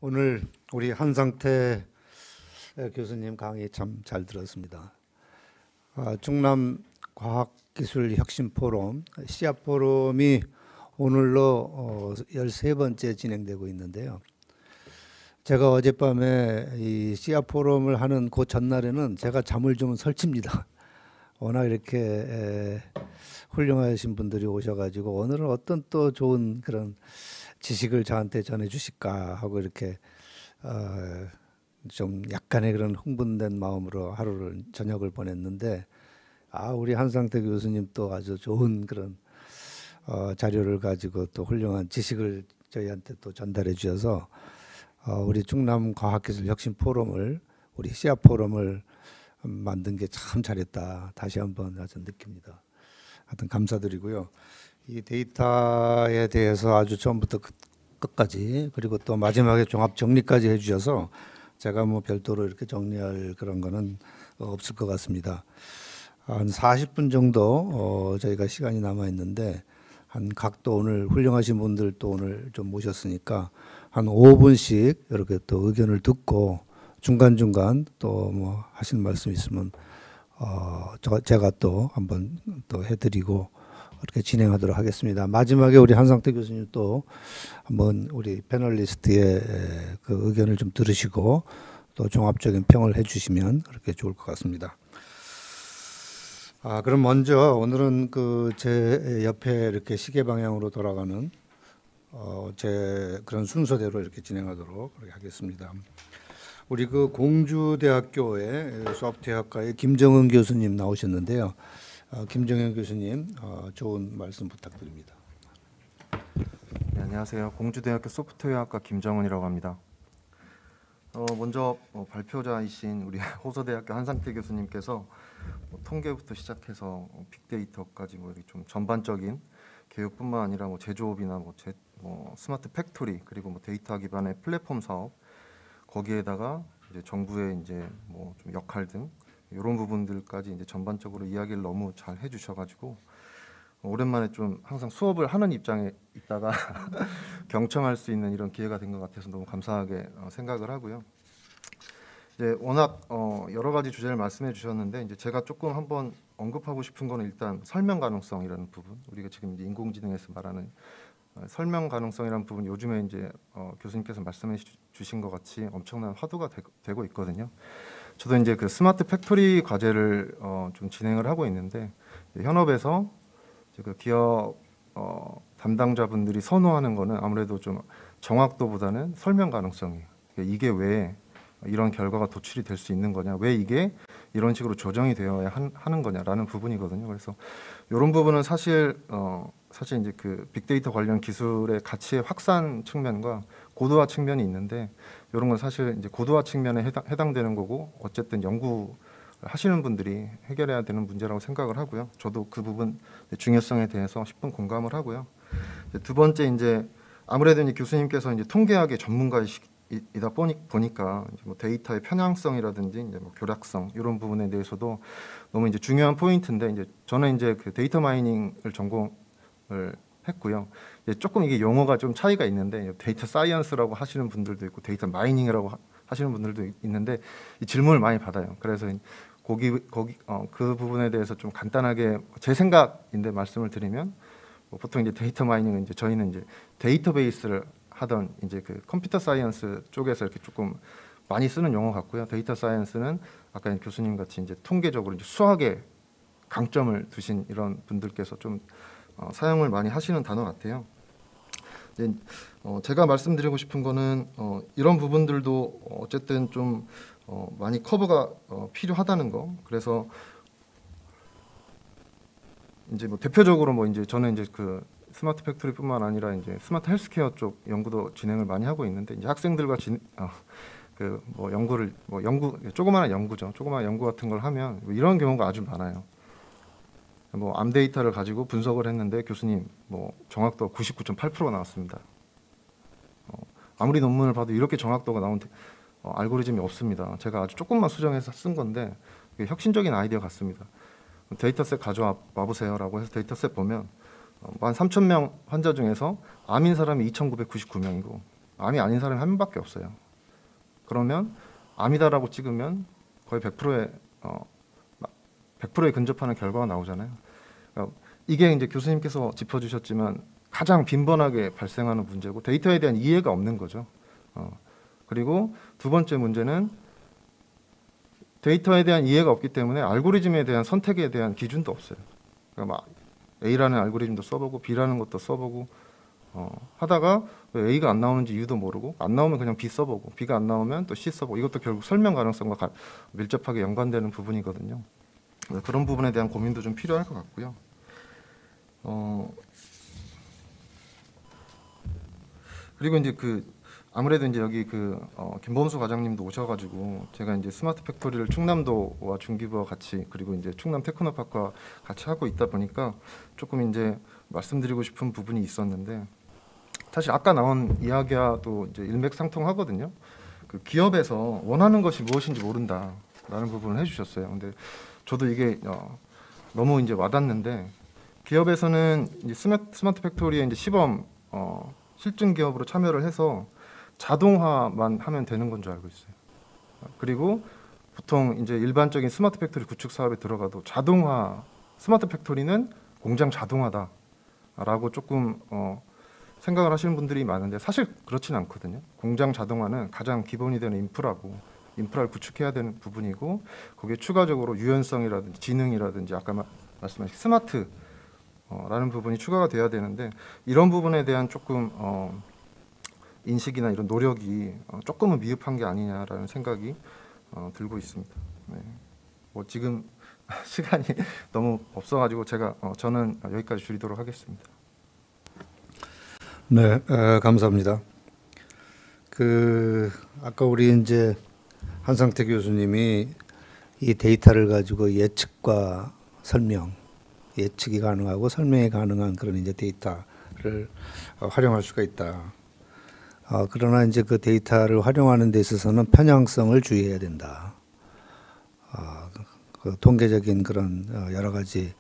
오늘 우리 한상태 교수님 강의 참 잘 들었습니다. 충남 과학기술혁신포럼 씨앗 포럼이 오늘로 13번째 진행되고 있는데요. 제가 어젯밤에 이 씨앗 포럼을 하는 그 전날에는 제가 잠을 좀 설칩니다. 워낙 이렇게 훌륭하신 분들이 오셔가지고 오늘은 어떤 또 좋은 그런 지식을 저한테 전해주실까 하고 이렇게 좀 약간의 그런 흥분된 마음으로 하루를 저녁을 보냈는데 우리 한상태 교수님 또 아주 좋은 그런 자료를 가지고 또 훌륭한 지식을 저희한테 또 전달해 주셔서 우리 충남 과학기술 혁신 포럼을 우리 씨앗 포럼을 만든 게 참 잘했다 다시 한번 아주 느낍니다. 하여튼 감사드리고요. 이 데이터에 대해서 아주 처음부터 끝까지 그리고 또 마지막에 종합 정리까지 해주셔서 제가 뭐 별도로 이렇게 정리할 그런 거는 없을 것 같습니다. 한 40분 정도 저희가 시간이 남아 있는데 한 각도 오늘 훌륭하신 분들 또 오늘 좀 모셨으니까 한 5분씩 이렇게 또 의견을 듣고 중간중간 또 뭐 하실 말씀 있으면 제가 또 한번 또 해드리고 그렇게 진행하도록 하겠습니다. 마지막에 우리 한상태 교수님 또 한번 우리 패널리스트의 그 의견을 좀 들으시고 또 종합적인 평을 해주시면 그렇게 좋을 것 같습니다. 그럼 먼저 오늘은 그 제 옆에 이렇게 시계 방향으로 돌아가는 제 그런 순서대로 이렇게 진행하도록 그렇게 하겠습니다. 우리 그 공주대학교의 소프트웨어학과의 김정은 교수님 나오셨는데요. 김정현 교수님 좋은 말씀 부탁드립니다. 네, 안녕하세요. 공주대학교 소프트웨어학과 김정은이라고 합니다. 먼저 발표자이신 우리 호서대학교 한상태 교수님께서 통계부터 시작해서 빅데이터까지 뭐 이렇게 좀 전반적인 교육뿐만 아니라 뭐 제조업이나 스마트 팩토리 그리고 뭐 데이터 기반의 플랫폼 사업 거기에다가 이제 정부의 이제 뭐 좀 역할 등 이런 부분들까지 이제 전반적으로 이야기를 너무 잘 해주셔가지고 오랜만에 좀 항상 수업을 하는 입장에 있다가 경청할 수 있는 이런 기회가 된 것 같아서 너무 감사하게 생각을 하고요. 이제 워낙 여러 가지 주제를 말씀해 주셨는데 이제 제가 조금 한번 언급하고 싶은 거는 일단 설명 가능성이라는 부분, 우리가 지금 이제 인공지능에서 말하는 설명 가능성이라는 부분 요즘에 이제 교수님께서 말씀해 주신 것 같이 엄청난 화두가 되고 있거든요. 저도 이제 그 스마트 팩토리 과제를 좀 진행을 하고 있는데 현업에서 이제 그 기업 담당자분들이 선호하는 거는 아무래도 좀 정확도보다는 설명 가능성이에요. 이게 왜 이런 결과가 도출이 될 수 있는 거냐, 왜 이게 이런 식으로 조정이 되어야 하는 거냐라는 부분이거든요. 그래서 이런 부분은 사실 이제 그 빅데이터 관련 기술의 가치의 확산 측면과 고도화 측면이 있는데 이런 건 사실 이제 고도화 측면에 해당되는 거고 어쨌든 연구 하시는 분들이 해결해야 되는 문제라고 생각을 하고요. 저도 그 부분 중요성에 대해서 10분 공감을 하고요. 두 번째 이제 아무래도 이제 교수님께서 이제 통계학의 전문가이다 보니까 이제 뭐 데이터의 편향성이라든지 이제 뭐 교략성 이런 부분에 대해서도 너무 이제 중요한 포인트인데 이제 저는 이제 그 데이터 마이닝을 전공을 했고요. 이제 조금 이게 용어가 좀 차이가 있는데 데이터 사이언스라고 하시는 분들도 있고 데이터 마이닝이라고 하시는 분들도 있는데 이 질문을 많이 받아요. 그래서 그 부분에 대해서 좀 간단하게 제 생각인데 말씀을 드리면 보통 이제 데이터 마이닝은 이제 저희는 이제 데이터베이스를 하던 이제 그 컴퓨터 사이언스 쪽에서 이렇게 조금 많이 쓰는 용어 같고요. 데이터 사이언스는 아까 교수님 같이 이제 통계적으로 이제 수학에 강점을 두신 이런 분들께서 좀 사용을 많이 하시는 단어 같아요. 이제 제가 말씀드리고 싶은 거는 이런 부분들도 어쨌든 좀 많이 커버가 필요하다는 거. 그래서 이제 뭐 대표적으로 뭐 이제 저는 이제 그 스마트 팩토리뿐만 아니라 이제 스마트 헬스케어 쪽 연구도 진행을 많이 하고 있는데 이제 학생들과 그 뭐 연구 조그마한 연구죠. 조그마한 연구 같은 걸 하면 이런 경우가 아주 많아요. 뭐 암 데이터를 가지고 분석을 했는데 교수님 뭐 정확도가 99.8%가 나왔습니다. 아무리 논문을 봐도 이렇게 정확도가 나온 알고리즘이 없습니다. 제가 아주 조금만 수정해서 쓴 건데 혁신적인 아이디어 같습니다. 데이터셋 가져와 보세요라고 해서 데이터셋 보면 한 3,000명 환자 중에서 암인 사람이 2,999명이고 암이 아닌 사람이 한 명밖에 없어요. 그러면 암이다라고 찍으면 거의 100%에 근접하는 결과가 나오잖아요. 그러니까 이게 이제 교수님께서 짚어주셨지만 가장 빈번하게 발생하는 문제고 데이터에 대한 이해가 없는 거죠. 그리고 두 번째 문제는 데이터에 대한 이해가 없기 때문에 알고리즘에 대한 선택에 대한 기준도 없어요. 그러니까 막 A라는 알고리즘도 써보고 B라는 것도 써보고 하다가 왜 A가 안 나오는지 이유도 모르고 안 나오면 그냥 B 써보고 B가 안 나오면 또 C 써보고 이것도 결국 설명 가능성과 밀접하게 연관되는 부분이거든요. 그런 부분에 대한 고민도 좀 필요할 것 같고요. 그리고 이제 아무래도 이제 여기 김범수 과장님도 오셔가지고 제가 이제 스마트 팩토리를 충남도와 중기부와 같이 그리고 이제 충남 테크노파크와 같이 하고 있다 보니까 조금 이제 말씀드리고 싶은 부분이 있었는데 사실 아까 나온 이야기와도 이제 일맥상통하거든요. 그 기업에서 원하는 것이 무엇인지 모른다라는 부분을 해주셨어요. 근데 저도 이게 너무 이제 와닿는데 기업에서는 이제 스마트 팩토리에 이제 시범 실증 기업으로 참여를 해서 자동화만 하면 되는 건 줄 알고 있어요. 그리고 보통 이제 일반적인 스마트 팩토리 구축 사업에 들어가도 스마트 팩토리는 공장 자동화다라고 조금 생각을 하시는 분들이 많은데 사실 그렇진 않거든요. 공장 자동화는 가장 기본이 되는 인프라를 구축해야 되는 부분이고 거기에 추가적으로 유연성이라든지 지능이라든지 아까 말씀하신 스마트라는 부분이 추가가 돼야 되는데 이런 부분에 대한 조금 인식이나 이런 노력이 조금은 미흡한 게 아니냐라는 생각이 들고 있습니다. 네. 뭐 지금 시간이 너무 없어가지고 저는 여기까지 줄이도록 하겠습니다. 네, 감사합니다. 아까 우리 이제 한상태 교수님이 이 데이터를 가지고 예측과 설명, 예측이 가능하고 설명이 가능한 그런 이제 데이터를 활용할 수가 있다. 그러나 이제 그 데이터를 활용하는 데 있어서는 편향성을 주의해야 된다. 그 통계적인 그런 여러 가지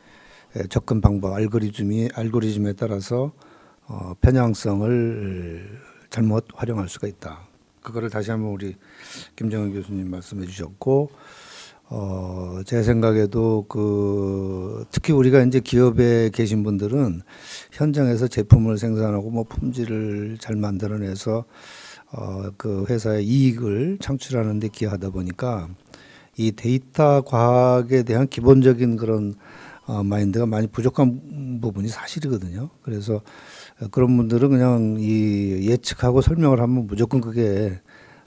접근 방법, 알고리즘에 따라서 편향성을 잘못 활용할 수가 있다. 그거를 다시 한번 우리 김정은 교수님 말씀해 주셨고, 제 생각에도 특히 우리가 이제 기업에 계신 분들은 현장에서 제품을 생산하고 뭐 품질을 잘 만들어내서 그 회사의 이익을 창출하는 데 기여하다 보니까 이 데이터 과학에 대한 기본적인 그런 마인드가 많이 부족한 부분이 사실이거든요. 그래서 그런 분들은 그냥 이 예측하고 설명을 하면 무조건 그게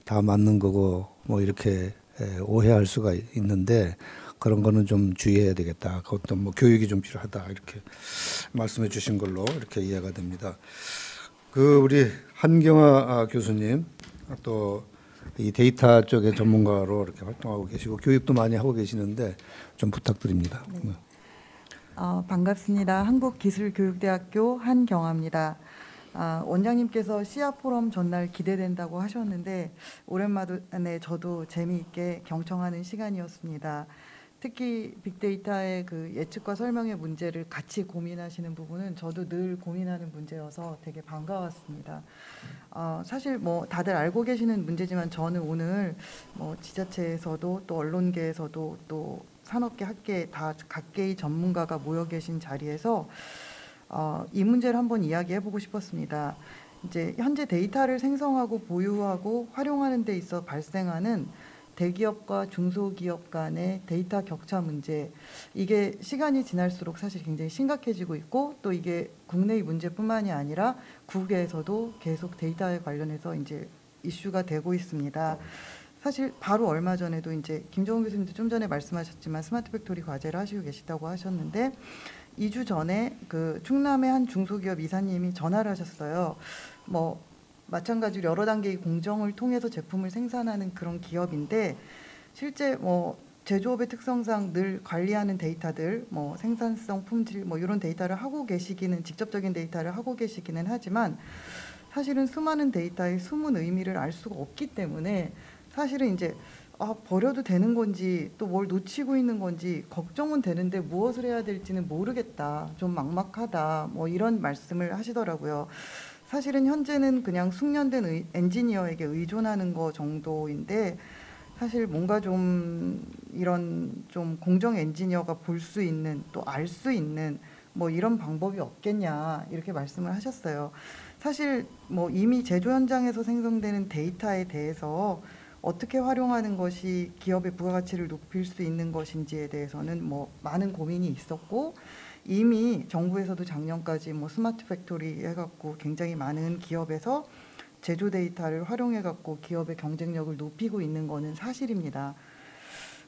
다 맞는 거고 뭐 이렇게 오해할 수가 있는데 그런 거는 좀 주의해야 되겠다. 그것도 뭐 교육이 좀 필요하다. 이렇게 말씀해 주신 걸로 이렇게 이해가 됩니다. 우리 한경화 교수님 또 이 데이터 쪽의 전문가로 이렇게 활동하고 계시고 교육도 많이 하고 계시는데 좀 부탁드립니다. 네. 반갑습니다. 한국기술교육대학교 한경화입니다. 원장님께서 시아 포럼 전날 기대된다고 하셨는데 오랜만에 저도 재미있게 경청하는 시간이었습니다. 특히 빅데이터의 그 예측과 설명의 문제를 같이 고민하시는 부분은 저도 늘 고민하는 문제여서 되게 반가웠습니다. 사실 뭐 다들 알고 계시는 문제지만 저는 오늘 뭐 지자체에서도 또 언론계에서도 또 산업계, 학계 다 각계의 전문가가 모여 계신 자리에서 이 문제를 한번 이야기해보고 싶었습니다. 이제 현재 데이터를 생성하고 보유하고 활용하는 데 있어 발생하는 대기업과 중소기업 간의 데이터 격차 문제, 이게 시간이 지날수록 사실 굉장히 심각해지고 있고 또 이게 국내의 문제뿐만이 아니라 국외에서도 계속 데이터에 관련해서 이제 이슈가 되고 있습니다. 사실 바로 얼마 전에도 이제 김정은 교수님도 좀 전에 말씀하셨지만 스마트 팩토리 과제를 하시고 계시다고 하셨는데 2주 전에 그 충남의 한 중소기업 이사님이 전화를 하셨어요. 뭐 마찬가지로 여러 단계의 공정을 통해서 제품을 생산하는 그런 기업인데 실제 뭐 제조업의 특성상 늘 관리하는 데이터들, 뭐 생산성, 품질 뭐 이런 데이터를 하고 계시기는 직접적인 데이터를 하고 계시기는 하지만 사실은 수많은 데이터의 숨은 의미를 알 수가 없기 때문에 사실은 이제 버려도 되는 건지 또 뭘 놓치고 있는 건지 걱정은 되는데 무엇을 해야 될지는 모르겠다, 좀 막막하다, 뭐 이런 말씀을 하시더라고요. 사실은 현재는 그냥 숙련된 엔지니어에게 의존하는 거 정도인데 사실 뭔가 좀 이런 좀 공정 엔지니어가 볼 수 있는 또 알 수 있는 뭐 이런 방법이 없겠냐 이렇게 말씀을 하셨어요. 사실 뭐 이미 제조 현장에서 생성되는 데이터에 대해서 어떻게 활용하는 것이 기업의 부가가치를 높일 수 있는 것인지에 대해서는 뭐 많은 고민이 있었고 이미 정부에서도 작년까지 뭐 스마트 팩토리 해갖고 굉장히 많은 기업에서 제조 데이터를 활용해갖고 기업의 경쟁력을 높이고 있는 거는 사실입니다.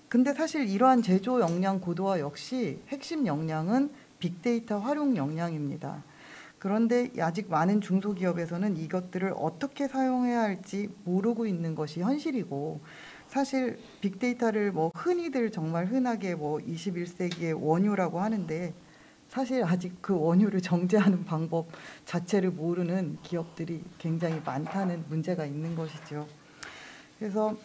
근데 사실 이러한 제조 역량 고도화 역시 핵심 역량은 빅데이터 활용 역량입니다. 그런데 아직 많은 중소기업에서는 이것들을 어떻게 사용해야 할지 모르고 있는 것이 현실이고 사실 빅데이터를 뭐 흔히들 정말 흔하게 뭐 21세기의 원유라고 하는데 사실 아직 그 원유를 정제하는 방법 자체를 모르는 기업들이 굉장히 많다는 문제가 있는 것이죠. 그래서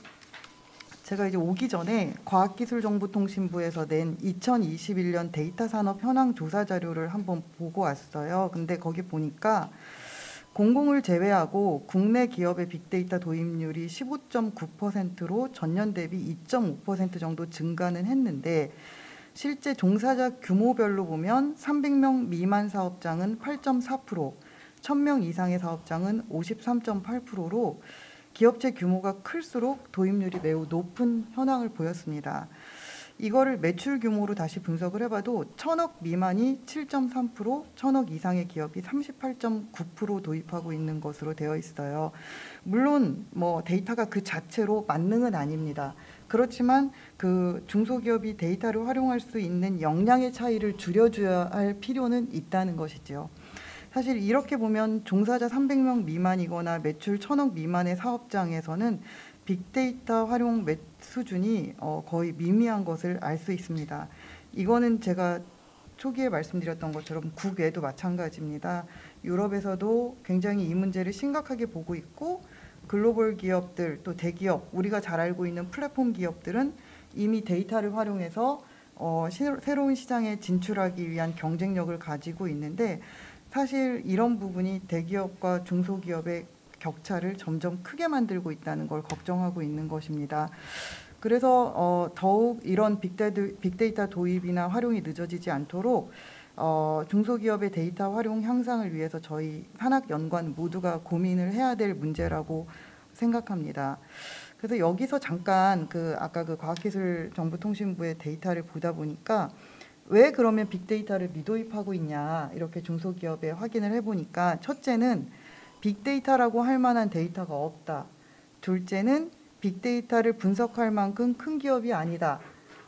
제가 이제 오기 전에 과학기술정보통신부에서 낸 2021년 데이터 산업 현황 조사 자료를 한번 보고 왔어요. 근데 거기 보니까 공공을 제외하고 국내 기업의 빅데이터 도입률이 15.9%로 전년 대비 2.5% 정도 증가는 했는데 실제 종사자 규모별로 보면 300명 미만 사업장은 8.4%, 1000명 이상의 사업장은 53.8%로 기업체 규모가 클수록 도입률이 매우 높은 현황을 보였습니다. 이거를 매출 규모로 다시 분석을 해봐도 1000억 미만이 7.3%, 1000억 이상의 기업이 38.9% 도입하고 있는 것으로 되어 있어요. 물론 뭐 데이터가 그 자체로 만능은 아닙니다. 그렇지만 그 중소기업이 데이터를 활용할 수 있는 역량의 차이를 줄여줘야 할 필요는 있다는 것이죠. 사실 이렇게 보면 종사자 300명 미만이거나 매출 1000억 미만의 사업장에서는 빅데이터 활용 수준이 거의 미미한 것을 알 수 있습니다. 이거는 제가 초기에 말씀드렸던 것처럼 국외도 마찬가지입니다. 유럽에서도 굉장히 이 문제를 심각하게 보고 있고 글로벌 기업들 또 대기업 우리가 잘 알고 있는 플랫폼 기업들은 이미 데이터를 활용해서 새로운 시장에 진출하기 위한 경쟁력을 가지고 있는데 사실 이런 부분이 대기업과 중소기업의 격차를 점점 크게 만들고 있다는 걸 걱정하고 있는 것입니다. 그래서 더욱 이런 빅데이터 도입이나 활용이 늦어지지 않도록 중소기업의 데이터 활용 향상을 위해서 저희 산학연관 모두가 고민을 해야 될 문제라고 생각합니다. 그래서 여기서 잠깐 아까 그 과학기술정보통신부의 데이터를 보다 보니까 왜 그러면 빅데이터를 미도입하고 있냐 이렇게 중소기업에 확인을 해보니까 첫째는 빅데이터라고 할 만한 데이터가 없다. 둘째는 빅데이터를 분석할 만큼 큰 기업이 아니다.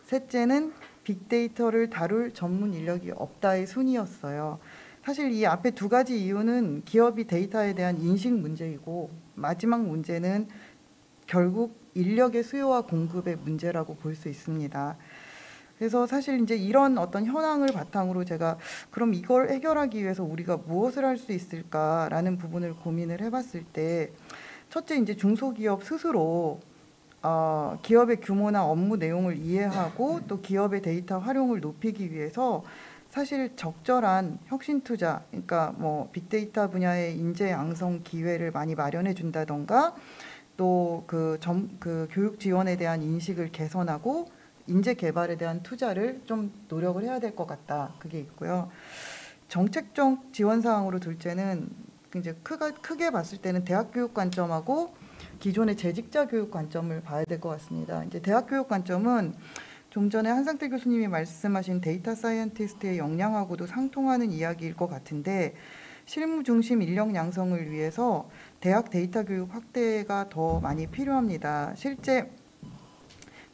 셋째는 빅데이터를 다룰 전문 인력이 없다의 순이었어요. 사실 이 앞에 두 가지 이유는 기업이 데이터에 대한 인식 문제이고 마지막 문제는 결국 인력의 수요와 공급의 문제라고 볼 수 있습니다. 그래서 사실 이제 이런 어떤 현황을 바탕으로 제가 그럼 이걸 해결하기 위해서 우리가 무엇을 할 수 있을까라는 부분을 고민을 해봤을 때 첫째 이제 중소기업 스스로 기업의 규모나 업무 내용을 이해하고 또 기업의 데이터 활용을 높이기 위해서 사실 적절한 혁신 투자, 그러니까 뭐 빅데이터 분야의 인재 양성 기회를 많이 마련해 준다던가 또 그 교육 지원에 대한 인식을 개선하고 인재 개발에 대한 투자를 좀 노력을 해야 될 것 같다. 그게 있고요. 정책적 지원 사항으로 둘째는 이제 크게 봤을 때는 대학 교육 관점하고 기존의 재직자 교육 관점을 봐야 될 것 같습니다. 이제 대학 교육 관점은 좀 전에 한상태 교수님이 말씀하신 데이터 사이언티스트의 역량하고도 상통하는 이야기일 것 같은데 실무 중심 인력 양성을 위해서 대학 데이터 교육 확대가 더 많이 필요합니다. 실제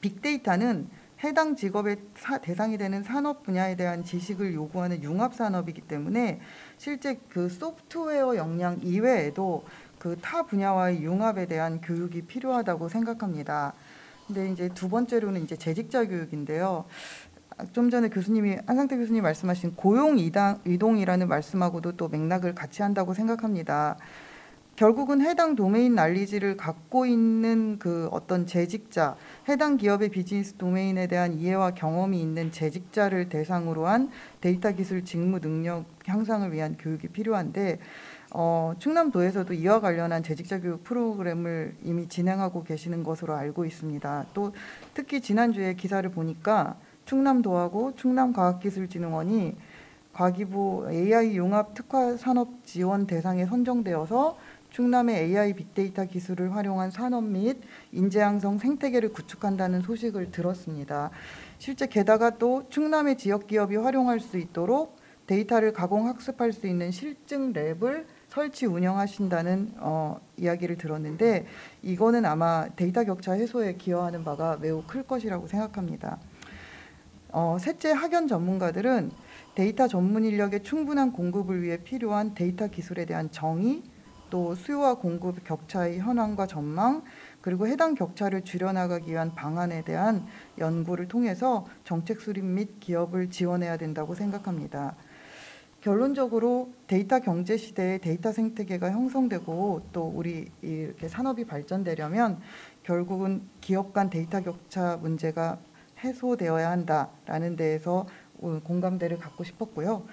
빅데이터는 해당 직업의 대상이 되는 산업 분야에 대한 지식을 요구하는 융합 산업이기 때문에 실제 그 소프트웨어 역량 이외에도 그 타 분야와의 융합에 대한 교육이 필요하다고 생각합니다. 근데 이제 두 번째로는 이제 재직자 교육인데요. 좀 전에 한상태 교수님 말씀하신 고용 이동이라는 말씀하고도 또 맥락을 같이 한다고 생각합니다. 결국은 해당 도메인 난리지를 갖고 있는 그 어떤 재직자, 해당 기업의 비즈니스 도메인에 대한 이해와 경험이 있는 재직자를 대상으로 한 데이터 기술 직무 능력 향상을 위한 교육이 필요한데 충남도에서도 이와 관련한 재직자 교육 프로그램을 이미 진행하고 계시는 것으로 알고 있습니다. 또 특히 지난주에 기사를 보니까 충남도하고 충남과학기술진흥원이 과기부 AI 융합 특화 산업 지원 대상에 선정되어서 충남의 AI 빅데이터 기술을 활용한 산업 및 인재 양성 생태계를 구축한다는 소식을 들었습니다. 실제 게다가 또 충남의 지역 기업이 활용할 수 있도록 데이터를 가공 학습할 수 있는 실증 랩을 설치 운영하신다는 이야기를 들었는데 이거는 아마 데이터 격차 해소에 기여하는 바가 매우 클 것이라고 생각합니다. 셋째, 학연 전문가들은 데이터 전문 인력의 충분한 공급을 위해 필요한 데이터 기술에 대한 정의, 또 수요와 공급 격차의 현황과 전망, 그리고 해당 격차를 줄여나가기 위한 방안에 대한 연구를 통해서 정책 수립 및 기업을 지원해야 된다고 생각합니다. 결론적으로 데이터 경제 시대에 데이터 생태계가 형성되고 또 우리 이렇게 산업이 발전되려면 결국은 기업 간 데이터 격차 문제가 해소되어야 한다라는 데에서 공감대를 갖고 싶었고요.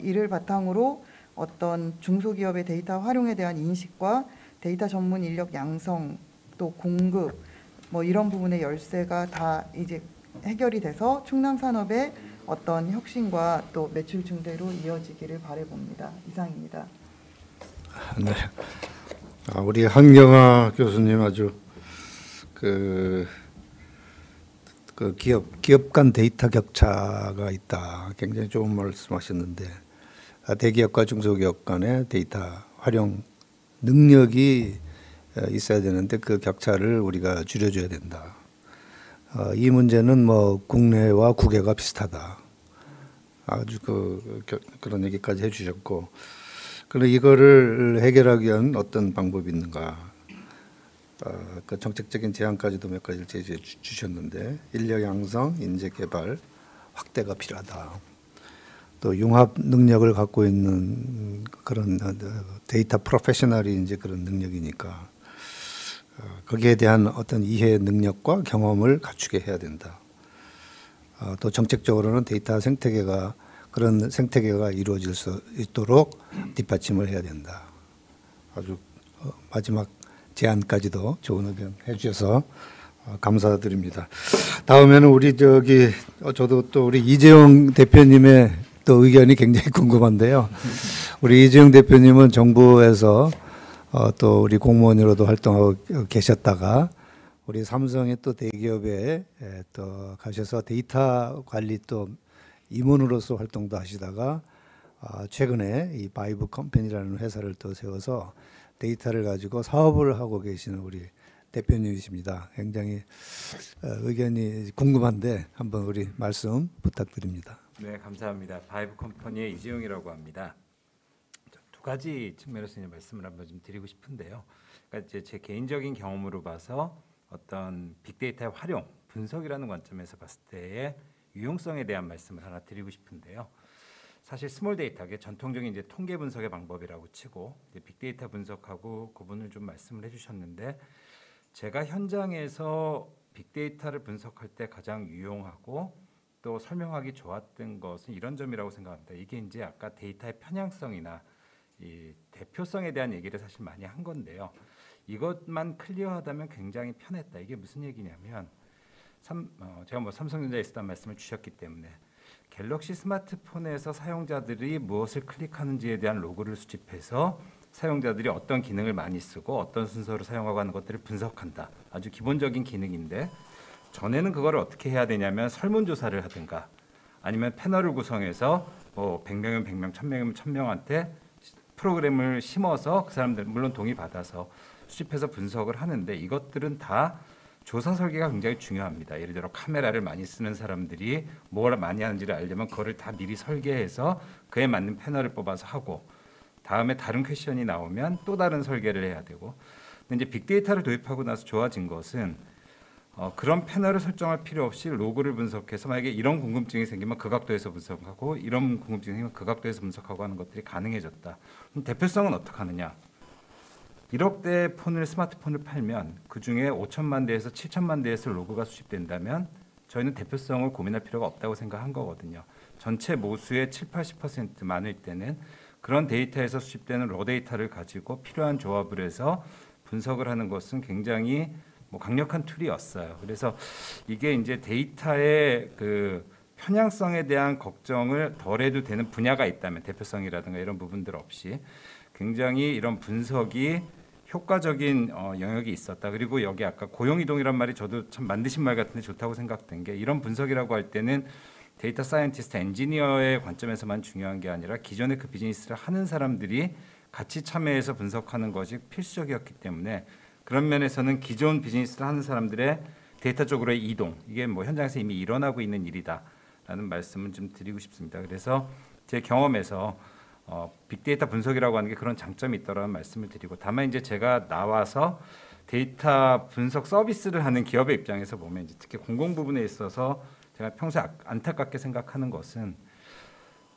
이를 바탕으로 어떤 중소기업의 데이터 활용에 대한 인식과 데이터 전문 인력 양성 또 공급 뭐 이런 부분의 열쇠가 다 이제 해결이 돼서 충남 산업의 어떤 혁신과 또 매출 증대로 이어지기를 바라봅니다. 이상입니다. 네. 우리 한경아 교수님 아주 그 기업 간 데이터 격차가 있다. 굉장히 좋은 말씀하셨는데 대기업과 중소기업 간의 데이터 활용 능력이 있어야 되는데 그 격차를 우리가 줄여줘야 된다. 이 문제는 뭐 국내와 국외가 비슷하다. 아주 그런 얘기까지 해주셨고, 그런데 이거를 해결하기 위한 어떤 방법이 있는가? 그 정책적인 제안까지도 몇 가지를 제시해 주셨는데 인력 양성, 인재 개발 확대가 필요하다. 또 융합 능력을 갖고 있는 그런 데이터 프로페셔널이 이제 그런 능력이니까 거기에 대한 어떤 이해 능력과 경험을 갖추게 해야 된다. 또 정책적으로는 데이터 생태계가 그런 생태계가 이루어질 수 있도록 뒷받침을 해야 된다. 아주 마지막 제안까지도 좋은 의견 해주셔서 감사드립니다. 다음에는 우리 저도 또 우리 이재용 대표님의 또 의견이 굉장히 궁금한데요. 우리 이재용 대표님은 정부에서 또 우리 공무원으로도 활동하고 계셨다가 우리 삼성의 또 대기업에 또 가셔서 데이터 관리 또 임원으로서 활동도 하시다가 최근에 이 바이브 컴퍼니라는 회사를 또 세워서 데이터를 가지고 사업을 하고 계시는 우리 대표님이십니다. 굉장히 의견이 궁금한데 한번 우리 말씀 부탁드립니다. 네, 감사합니다. 바이브 컴퍼니의 이재용이라고 합니다. 두 가지 측면에서 말씀을 한번 좀 드리고 싶은데요. 그러니까 이제 제 개인적인 경험으로 봐서 어떤 빅데이터의 활용, 분석이라는 관점에서 봤을 때의 유용성에 대한 말씀을 하나 드리고 싶은데요. 사실 스몰 데이터가 전통적인 이제 통계 분석의 방법이라고 치고 이제 빅데이터 분석하고 구분을 좀 말씀을 해주셨는데 제가 현장에서 빅데이터를 분석할 때 가장 유용하고 또 설명하기 좋았던 것은 이런 점이라고 생각합니다. 이게 이제 아까 데이터의 편향성이나 이 대표성에 대한 얘기를 사실 많이 한 건데요. 이것만 클리어하다면 굉장히 편했다. 이게 무슨 얘기냐면 제가 뭐 삼성전자에 있었다는 말씀을 주셨기 때문에 갤럭시 스마트폰에서 사용자들이 무엇을 클릭하는지에 대한 로그를 수집해서 사용자들이 어떤 기능을 많이 쓰고 어떤 순서로 사용하고 하는 것들을 분석한다. 아주 기본적인 기능인데 전에는 그걸 어떻게 해야 되냐면 설문조사를 하든가 아니면 패널을 구성해서 뭐 100명이면 100명, 1000명이면 1000명한테 프로그램을 심어서 그 사람들 물론 동의 받아서 수집해서 분석을 하는데 이것들은 다 조사 설계가 굉장히 중요합니다. 예를 들어 카메라를 많이 쓰는 사람들이 뭘 많이 하는지를 알려면 그거를 다 미리 설계해서 그에 맞는 패널을 뽑아서 하고 다음에 다른 퀘션이 나오면 또 다른 설계를 해야 되고 근데 이제 빅데이터를 도입하고 나서 좋아진 것은 그런 패널을 설정할 필요 없이 로그를 분석해서 만약에 이런 궁금증이 생기면 그 각도에서 분석하고 이런 궁금증이 생기면 그 각도에서 분석하고 하는 것들이 가능해졌다. 그럼 대표성은 어떻게 하느냐? 1억 대 폰을 스마트폰을 팔면 그중에 5천만 대에서 7천만 대에서 로그가 수집된다면 저희는 대표성을 고민할 필요가 없다고 생각한 거거든요. 전체 모수의 7, 80% 많을 때는 그런 데이터에서 수집되는 로 데이터를 가지고 필요한 조합을 해서 분석을 하는 것은 굉장히 뭐 강력한 툴이었어요. 그래서 이게 이제 데이터의 그 편향성에 대한 걱정을 덜 해도 되는 분야가 있다면 대표성이라든가 이런 부분들 없이 굉장히 이런 분석이 효과적인 영역이 있었다. 그리고 여기 아까 고용이동이란 말이 저도 참 만드신 말 같은데 좋다고 생각된 게 이런 분석이라고 할 때는 데이터 사이언티스트, 엔지니어의 관점에서만 중요한 게 아니라 기존의 그 비즈니스를 하는 사람들이 같이 참여해서 분석하는 것이 필수적이었기 때문에 그런 면에서는 기존 비즈니스를 하는 사람들의 데이터 쪽으로의 이동 이게 뭐 현장에서 이미 일어나고 있는 일이다라는 말씀을 좀 드리고 싶습니다. 그래서 제 경험에서 빅데이터 분석이라고 하는 게 그런 장점이 있다라는 말씀을 드리고 다만 이제 제가 나와서 데이터 분석 서비스를 하는 기업의 입장에서 보면 이제 특히 공공 부분에 있어서 제가 평소에 안타깝게 생각하는 것은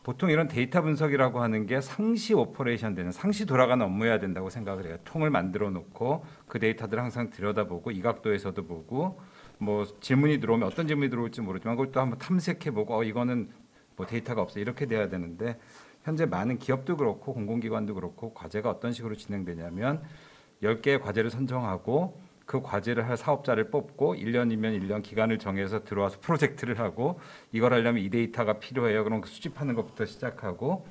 보통 이런 데이터 분석이라고 하는 게 상시 오퍼레이션 되는 상시 돌아가는 업무여야 된다고 생각을 해요. 통을 만들어 놓고 그 데이터들을 항상 들여다보고 이 각도에서도 보고 뭐 질문이 들어오면 어떤 질문이 들어올지 모르지만 그걸 또 한번 탐색해보고 이거는 뭐 데이터가 없어 이렇게 돼야 되는데 현재 많은 기업도 그렇고 공공기관도 그렇고 과제가 어떤 식으로 진행되냐면 10개의 과제를 선정하고 그 과제를 할 사업자를 뽑고 1년이면 1년 기간을 정해서 들어와서 프로젝트를 하고 이걸 하려면 이 데이터가 필요해요. 그럼 그 수집하는 것부터 시작하고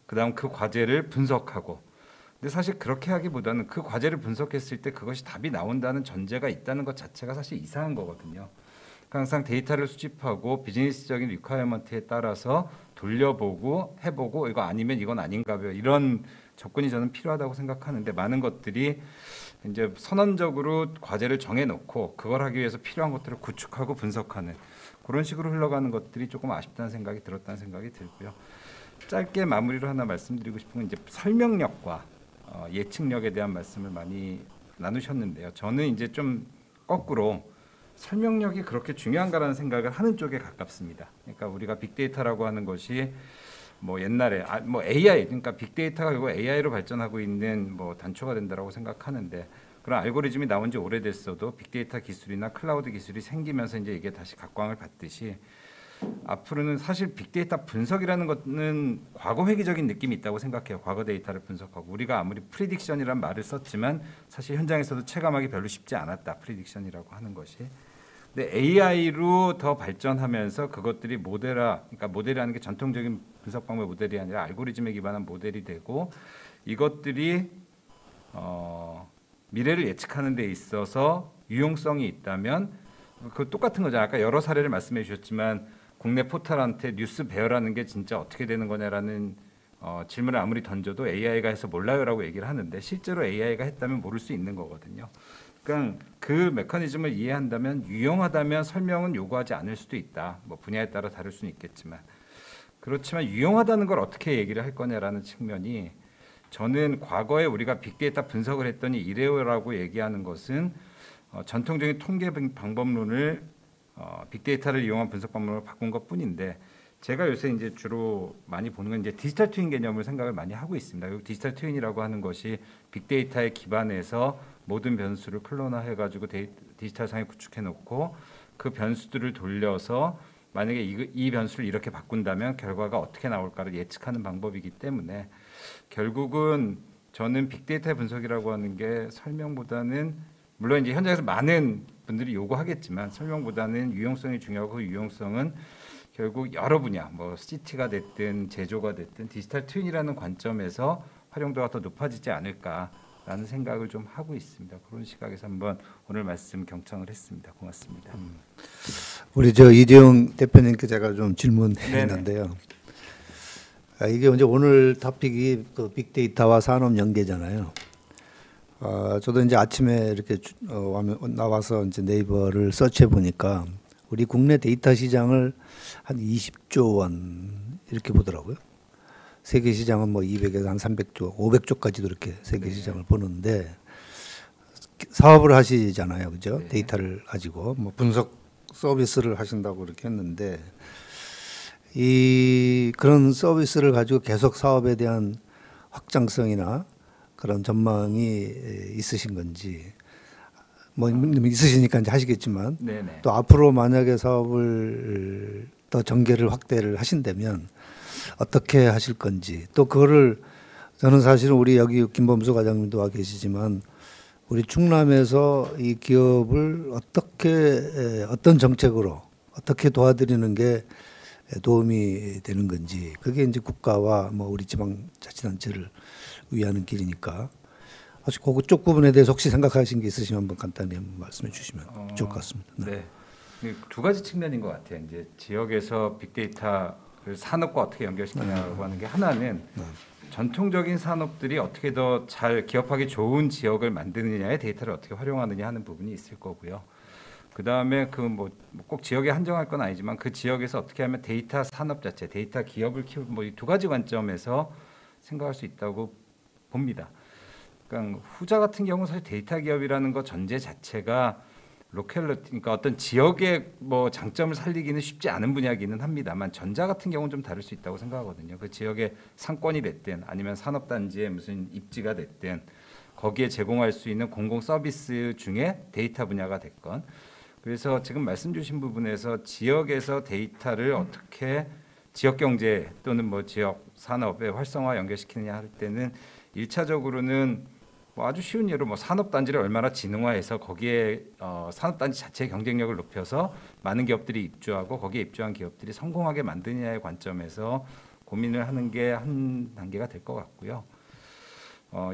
그다음 그 과제를 분석하고 근데 사실 그렇게 하기보다는 그 과제를 분석했을 때 그것이 답이 나온다는 전제가 있다는 것 자체가 사실 이상한 거거든요. 항상 데이터를 수집하고 비즈니스적인 리퀘어먼트에 따라서 돌려보고 해보고 이거 아니면 이건 아닌가 봐요. 이런 접근이 저는 필요하다고 생각하는데 많은 것들이 이제 선언적으로 과제를 정해놓고 그걸 하기 위해서 필요한 것들을 구축하고 분석하는 그런 식으로 흘러가는 것들이 조금 아쉽다는 생각이 들었다는 생각이 들고요. 짧게 마무리로 하나 말씀드리고 싶은 건 이제 설명력과 예측력에 대한 말씀을 많이 나누셨는데요. 저는 이제 좀 거꾸로 설명력이 그렇게 중요한가라는 생각을 하는 쪽에 가깝습니다. 그러니까 우리가 빅데이터라고 하는 것이 뭐 옛날에 뭐 AI 그러니까 빅데이터가 결국 AI로 발전하고 있는 뭐 단초가 된다라고 생각하는데 그런 알고리즘이 나온 지 오래됐어도 빅데이터 기술이나 클라우드 기술이 생기면서 이제 이게 다시 각광을 받듯이 앞으로는 사실 빅데이터 분석이라는 것은 과거 회귀적인 느낌이 있다고 생각해요. 과거 데이터를 분석하고 우리가 아무리 프리딕션이라는 말을 썼지만 사실 현장에서도 체감하기 별로 쉽지 않았다. 프리딕션이라고 하는 것이. 근데 AI로 더 발전하면서 그것들이 그러니까 모델이라는 게 전통적인 분석 방법의 모델이 아니라 알고리즘에 기반한 모델이 되고 이것들이 미래를 예측하는 데 있어서 유용성이 있다면 그 똑같은 거잖아요. 아까 여러 사례를 말씀해 주셨지만 국내 포털한테 뉴스 배열하는 게 진짜 어떻게 되는 거냐라는 질문을 아무리 던져도 AI가 해서 몰라요라고 얘기를 하는데 실제로 AI가 했다면 모를 수 있는 거거든요. 그러니까 그 메커니즘을 이해한다면 유용하다면 설명은 요구하지 않을 수도 있다. 뭐 분야에 따라 다를 수는 있겠지만 그렇지만 유용하다는 걸 어떻게 얘기를 할 거냐라는 측면이 저는 과거에 우리가 빅데이터 분석을 했더니 이래요라고 얘기하는 것은 전통적인 통계 방법론을 빅데이터를 이용한 분석 방법으로 바꾼 것뿐인데 제가 요새 이제 주로 많이 보는 건 이제 디지털 트윈 개념을 생각을 많이 하고 있습니다. 디지털 트윈이라고 하는 것이 빅데이터에 기반해서 모든 변수를 클로너해가지고 디지털상에 구축해놓고 그 변수들을 돌려서 만약에 이 변수를 이렇게 바꾼다면 결과가 어떻게 나올까를 예측하는 방법이기 때문에 결국은 저는 빅데이터 분석이라고 하는 게 설명보다는 물론 이제 현장에서 많은 분들이 요구하겠지만 설명보다는 유용성이 중요하고 그 유용성은 결국 여러 분야 뭐 CT가 됐든 제조가 됐든 디지털 트윈이라는 관점에서 활용도가 더 높아지지 않을까라는 생각을 좀 하고 있습니다. 그런 시각에서 한번 오늘 말씀 경청을 했습니다. 고맙습니다. 우리 이재용 대표님께 제가 좀 질문했는데요. 이게 이제 오늘 토픽이 그 빅데이터와 산업 연계잖아요. 저도 이제 아침에 이렇게 나와서 이제 네이버를 서치해 보니까 우리 국내 데이터 시장을 한 20조 원 이렇게 보더라고요. 세계 시장은 뭐 200에서 한 300조, 500조까지도 이렇게 세계 시장을 보는데 사업을 하시잖아요, 그죠? 네. 데이터를 가지고 뭐 분석 서비스를 하신다고 이렇게 했는데 이 그런 서비스를 가지고 계속 사업에 대한 확장성이나 그런 전망이 있으신 건지 뭐 있으시니까 이제 하시겠지만 네네. 또 앞으로 만약에 사업을 더 전개를 확대를 하신다면 어떻게 하실 건지 또 그거를 저는 사실은 우리 여기 김범수 과장님도 와 계시지만 우리 충남에서 이 기업을 어떤 정책으로 어떻게 도와드리는 게 도움이 되는 건지 그게 이제 국가와 뭐 우리 지방자치단체를 위하는 길이니까 아직 그쪽 부분에 대해서 혹시 생각하신 게 있으시면 한번 간단히 한번 말씀해 주시면 좋을 것 같습니다. 네. 두 가지 측면인 것 같아요. 이제 지역에서 빅데이터를 산업과 어떻게 연결시키냐고 하는 게 하나는 전통적인 산업들이 어떻게 더 잘 기업하기 좋은 지역을 만드느냐에 데이터를 어떻게 활용하느냐 하는 부분이 있을 거고요. 그 다음에 그 뭐 꼭 지역에 한정할 건 아니지만 그 지역에서 어떻게 하면 데이터 산업 자체, 데이터 기업을 키우는 뭐 이 두 가지 관점에서 생각할 수 있다고 봅니다. 그러니까 후자 같은 경우는 사실 데이터 기업이라는 것 전제 자체가 그러니까 어떤 지역의 뭐 장점을 살리기는 쉽지 않은 분야이기는 합니다만 전자 같은 경우는 좀 다를 수 있다고 생각하거든요. 그 지역의 상권이 됐든 아니면 산업단지의 무슨 입지가 됐든 거기에 제공할 수 있는 공공 서비스 중에 데이터 분야가 됐건 그래서 지금 말씀 주신 부분에서 지역에서 데이터를 어떻게 지역 경제 또는 뭐 지역 산업의 활성화 연결시키느냐 할 때는 1차적으로는 뭐 아주 쉬운 예로 뭐 산업단지를 얼마나 진흥화해서 거기에 산업단지 자체의 경쟁력을 높여서 많은 기업들이 입주하고 거기에 입주한 기업들이 성공하게 만드느냐의 관점에서 고민을 하는 게 한 단계가 될 것 같고요.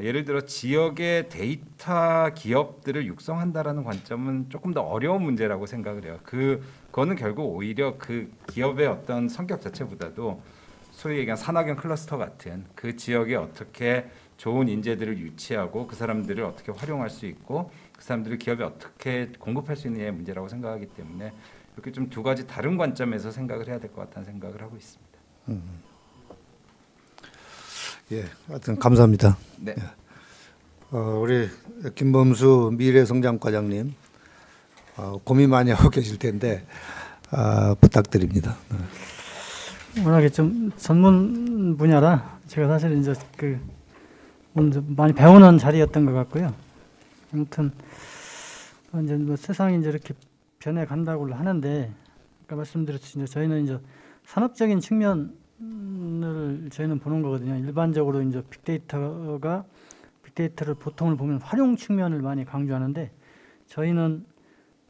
예를 들어 지역의 데이터 기업들을 육성한다라는 관점은 조금 더 어려운 문제라고 생각을 해요. 그거는 결국 오히려 그 기업의 어떤 성격 자체보다도 소위 얘기한 산학연 클러스터 같은 그 지역에 어떻게 좋은 인재들을 유치하고 그 사람들을 어떻게 활용할 수 있고 그 사람들을 기업에 어떻게 공급할 수 있느냐의 문제라고 생각하기 때문에 이렇게 좀 두 가지 다른 관점에서 생각을 해야 될 것 같다는 생각을 하고 있습니다. 예, 하여튼 감사합니다. 네. 우리 김범수 미래성장과장님 고민 많이 하고 계실 텐데 부탁드립니다. 워낙에 좀 전문 분야라 제가 사실 이제 오늘 많이 배우는 자리였던 것 같고요. 아무튼 이제 뭐 세상이 이제 이렇게 변해 간다고 하는데 아까 말씀드렸듯이 이제 저희는 이제 산업적인 측면을 저희는 보는 거거든요. 일반적으로 이제 빅데이터를 보통을 보면 활용 측면을 많이 강조하는데 저희는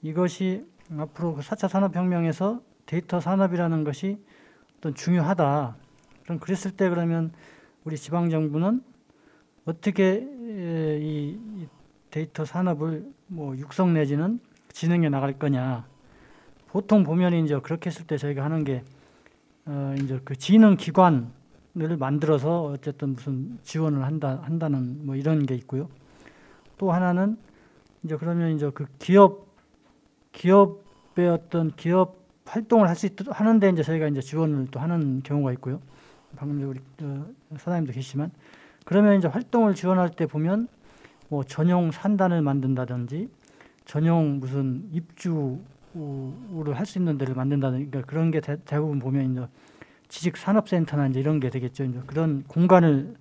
이것이 앞으로 그 4차 산업혁명에서 데이터 산업이라는 것이 어떤 중요하다. 그럼 그랬을 때 그러면 우리 지방정부는 어떻게 이 데이터 산업을 뭐 육성 내지는 진행해 나갈 거냐. 보통 보면 이제 그렇게 했을 때 저희가 하는 게 이제 그 진흥 기관을 만들어서 어쨌든 무슨 지원을 한다는 뭐 이런 게 있고요. 또 하나는 이제 그러면 이제 그 기업의 어떤 기업 활동을 할 수 있도록 하는데 이제 저희가 이제 지원을 또 하는 경우가 있고요. 방금 우리 사장님도 계시지만 그러면 이제 활동을 지원할 때 보면 뭐 전용 산단을 만든다든지 전용 무슨 입주를 할 수 있는 데를 만든다든지 그러니까 그런 게 대부분 보면 이제 지식 산업센터나 이제 이런 게 되겠죠. 이제 그런 공간을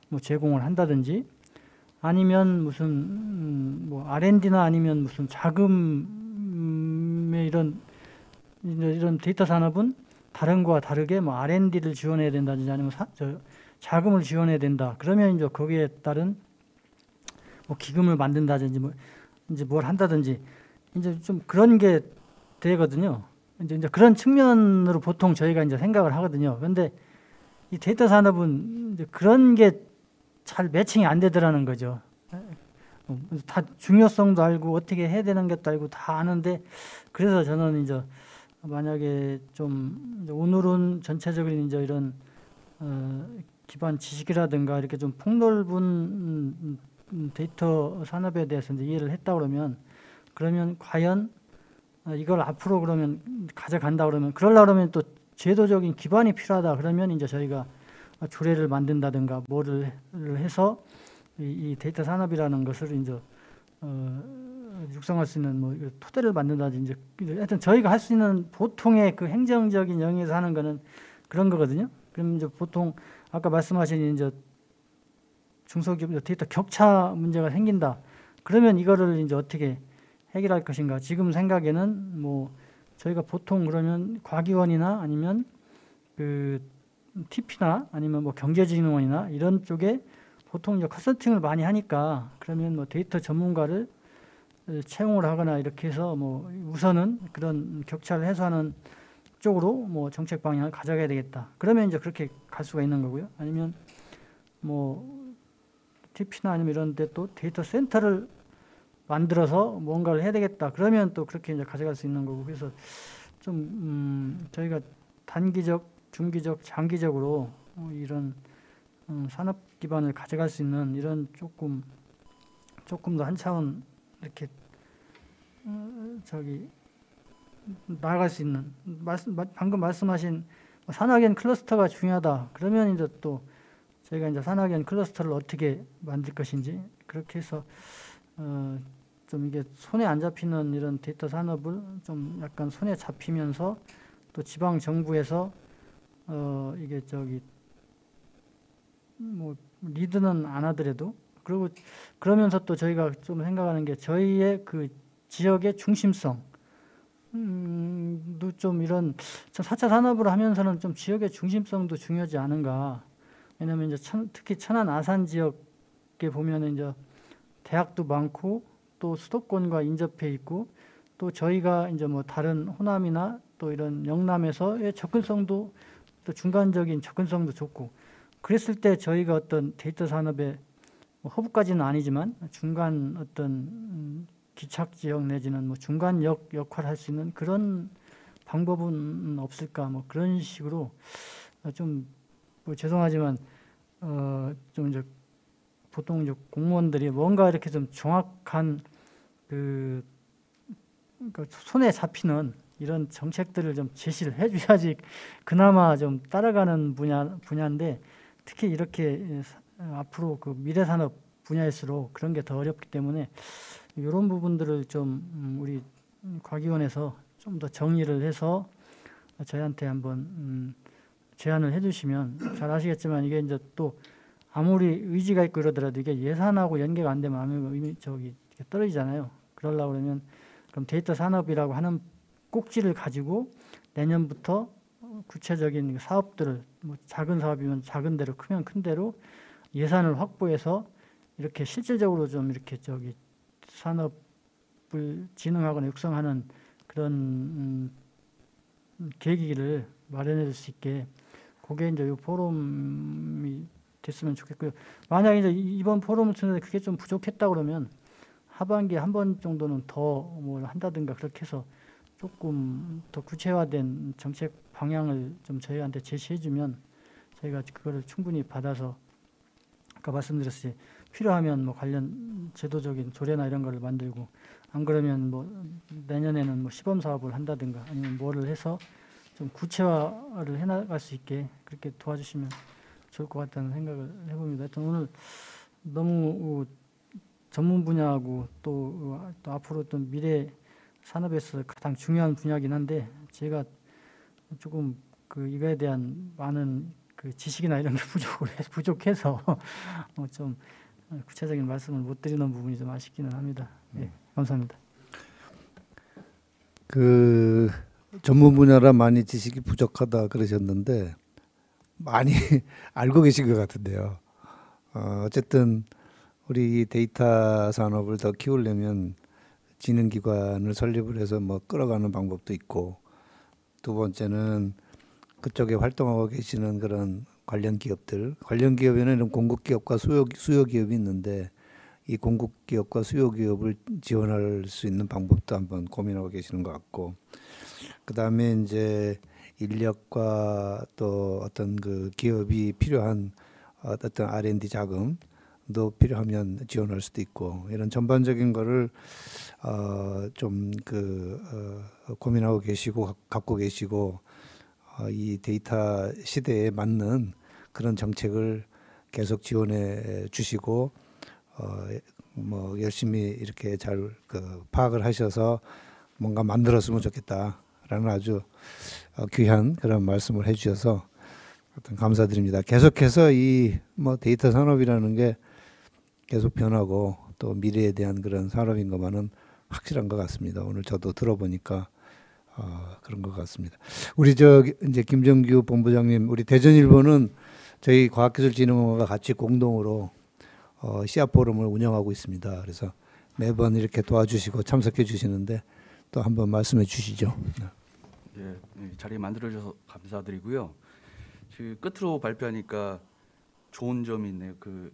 뭐 제공을 한다든지 아니면 무슨 뭐 R&D나 아니면 무슨 자금의 이런 데이터 산업은 다른 거와 다르게 뭐 R&D를 지원해야 된다든지 아니면 자금을 지원해야 된다. 그러면 이제 거기에 따른 뭐 기금을 만든다든지 뭐 이제 뭘 한다든지 이제 좀 그런 게 되거든요. 이제 그런 측면으로 보통 저희가 이제 생각을 하거든요. 그런데 이 데이터 산업은 이제 그런 게 잘 매칭이 안 되더라는 거죠. 다 중요성도 알고 어떻게 해야 되는 것도 알고 다 아는데 그래서 저는 이제 만약에 좀 오늘은 전체적인 이제 이런 기반 지식이라든가 이렇게 좀 폭넓은 데이터 산업에 대해서 이제 이해를 했다 그러면 과연 이걸 앞으로 그러면 가져간다 그러면 또 제도적인 기반이 필요하다 그러면 이제 저희가 조례를 만든다든가 뭐를 해서 이 데이터 산업이라는 것을 이제 육성할 수 있는 뭐 토대를 만든다든지 하여튼 저희가 할 수 있는 보통의 그 행정적인 영역에서 하는 거는 그런 거거든요. 그럼 이제 보통 아까 말씀하신 이제 중소기업 데이터 격차 문제가 생긴다. 그러면 이거를 이제 어떻게 해결할 것인가? 지금 생각에는 뭐 저희가 보통 그러면 과기원이나 아니면 그 TP나 아니면 뭐 경제진흥원이나 이런 쪽에 보통 이제 컨설팅을 많이 하니까 그러면 뭐 데이터 전문가를 채용을 하거나 이렇게 해서 뭐 우선은 그런 격차를 해소하는 쪽으로 뭐 정책 방향을 가져가야 되겠다. 그러면 이제 그렇게 갈 수가 있는 거고요. 아니면 뭐 TP나 아니면 이런 데 또 데이터 센터를 만들어서 뭔가를 해야 되겠다. 그러면 또 그렇게 이제 가져갈 수 있는 거고. 그래서 좀 저희가 단기적, 중기적, 장기적으로 이런 산업 기반을 가져갈 수 있는 이런 조금 더 한 차원 이렇게 나아갈 수 있는 방금 말씀하신 산학연 클러스터가 중요하다. 그러면 이제 또 저희가 이제 산학연 클러스터를 어떻게 만들 것인지 그렇게 해서 좀 이게 손에 안 잡히는 이런 데이터 산업을 좀 약간 손에 잡히면서 또 지방 정부에서 이게 뭐 리드는 안 하더라도 그리고 그러면서 또 저희가 좀 생각하는 게 저희의 그 지역의 중심성 좀 이런 4차 산업을 하면서는 좀 지역의 중심성도 중요하지 않은가. 왜냐하면 이제 특히 천안 아산 지역에 보면은 이제 대학도 많고 또 수도권과 인접해 있고 또 저희가 이제 뭐 다른 호남이나 또 이런 영남에서의 접근성도 또 중간적인 접근성도 좋고 그랬을 때 저희가 어떤 데이터 산업의 뭐 허브까지는 아니지만 중간 어떤 기착 지역 내지는 뭐 중간역 역할을 할 수 있는 그런 방법은 없을까 뭐 그런 식으로 좀 뭐 죄송하지만 좀 이제 보통 이제 공무원들이 뭔가 이렇게 좀 정확한 그러니까 손에 잡히는 이런 정책들을 좀 제시를 해줘야지 그나마 좀 따라가는 분야인데 특히 이렇게 앞으로 그 미래 산업 분야일수록 그런 게 더 어렵기 때문에 이런 부분들을 좀 우리 과기원에서 좀 더 정리를 해서 저희한테 한번 제안을 해주시면 잘 아시겠지만 이게 이제 또 아무리 의지가 있고 이러더라도 이게 예산하고 연계가 안 되면 아무 떨어지잖아요. 그러려고 그러면 그럼 데이터 산업이라고 하는 꼭지를 가지고 내년부터 구체적인 사업들을 뭐 작은 사업이면 작은 대로 크면 큰 대로 예산을 확보해서 이렇게 실질적으로 좀 이렇게 산업을 진흥하거나 육성하는 그런 계기를 마련해 줄 수 있게 그게 이제 이 포럼이 됐으면 좋겠고요. 만약에 이제 이번 포럼을 통해서 그게 좀 부족했다 그러면 하반기에 한 번 정도는 더 뭘 한다든가 그렇게 해서 조금 더 구체화된 정책 방향을 좀 저희한테 제시해주면 저희가 그거를 충분히 받아서 아까 말씀드렸듯이 필요하면 뭐 관련 제도적인 조례나 이런 거를 만들고 안 그러면 뭐 내년에는 뭐 시범 사업을 한다든가 아니면 뭐를 해서 좀 구체화를 해나갈 수 있게 그렇게 도와주시면 좋을 것 같다는 생각을 해봅니다. 하여튼 오늘 너무 전문 분야하고 또 앞으로 또 미래 산업에서 가장 중요한 분야긴 한데 제가 조금 이거에 대한 많은 지식이나 이런 게 부족해서 좀 구체적인 말씀을 못 드리는 부분이 좀 아쉽기는 합니다. 네, 감사합니다. 전문 분야라 많이 지식이 부족하다 그러셨는데 많이 알고 계신 것 같은데요. 어쨌든 우리 데이터 산업을 더 키우려면 진흥기관을 설립을 해서 뭐 끌어가는 방법도 있고 두 번째는 그쪽에 활동하고 계시는 그런 관련 기업에는 이런 공급기업과 수요기업이 있는데 이 공급기업과 수요기업을 지원할 수 있는 방법도 한번 고민하고 계시는 것 같고 그다음에 이제 인력과 또 어떤 그 기업이 필요한 어떤 R&D 자금도 필요하면 지원할 수도 있고 이런 전반적인 거를 좀 고민하고 계시고 갖고 계시고 이 데이터 시대에 맞는 그런 정책을 계속 지원해 주시고 뭐 열심히 이렇게 잘 파악을 하셔서 뭔가 만들었으면 좋겠다라는 아주 귀한 그런 말씀을 해주셔서 하여튼 감사드립니다. 계속해서 이 뭐 데이터 산업이라는 게 계속 변하고 또 미래에 대한 그런 산업인 것만은 확실한 것 같습니다. 오늘 저도 들어보니까 그런 것 같습니다. 우리 저 이제 김정규 본부장님, 우리 대전일보는 저희 과학기술진흥원과 같이 공동으로 씨앗 포럼을 운영하고 있습니다. 그래서 매번 이렇게 도와주시고 참석해 주시는데 또 한번 말씀해 주시죠. 예, 이 자리 만들어 주셔서 감사드리고요. 지금 끝으로 발표하니까 좋은 점이 있네요. 그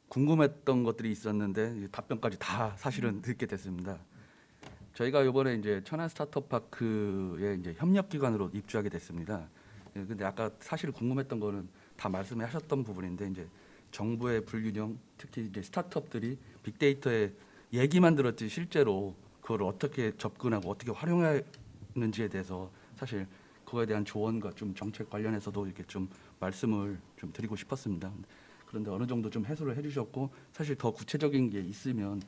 궁금했던 것들이 있었는데 답변까지 다 사실은 듣게 됐습니다. 저희가 이번에 이제 천안 스타트업 파크에 이제 협력 기관으로 입주하게 됐습니다. 예, 근데 아까 사실 궁금했던 거는 다 말씀하셨던 부분인데 이제 정부의 불균형, 특히 이제 스타트업들이 빅데이터에 얘기만 들었지 실제로 그걸 어떻게 접근하고 어떻게 활용하는지에 대해서 사실 그거에 대한 조언과 좀 정책 관련해서도 이렇게 좀 말씀을 좀 드리고 싶었습니다. 그런데 어느 정도 좀 해소를 해주셨고 사실 더 구체적인 게 있으면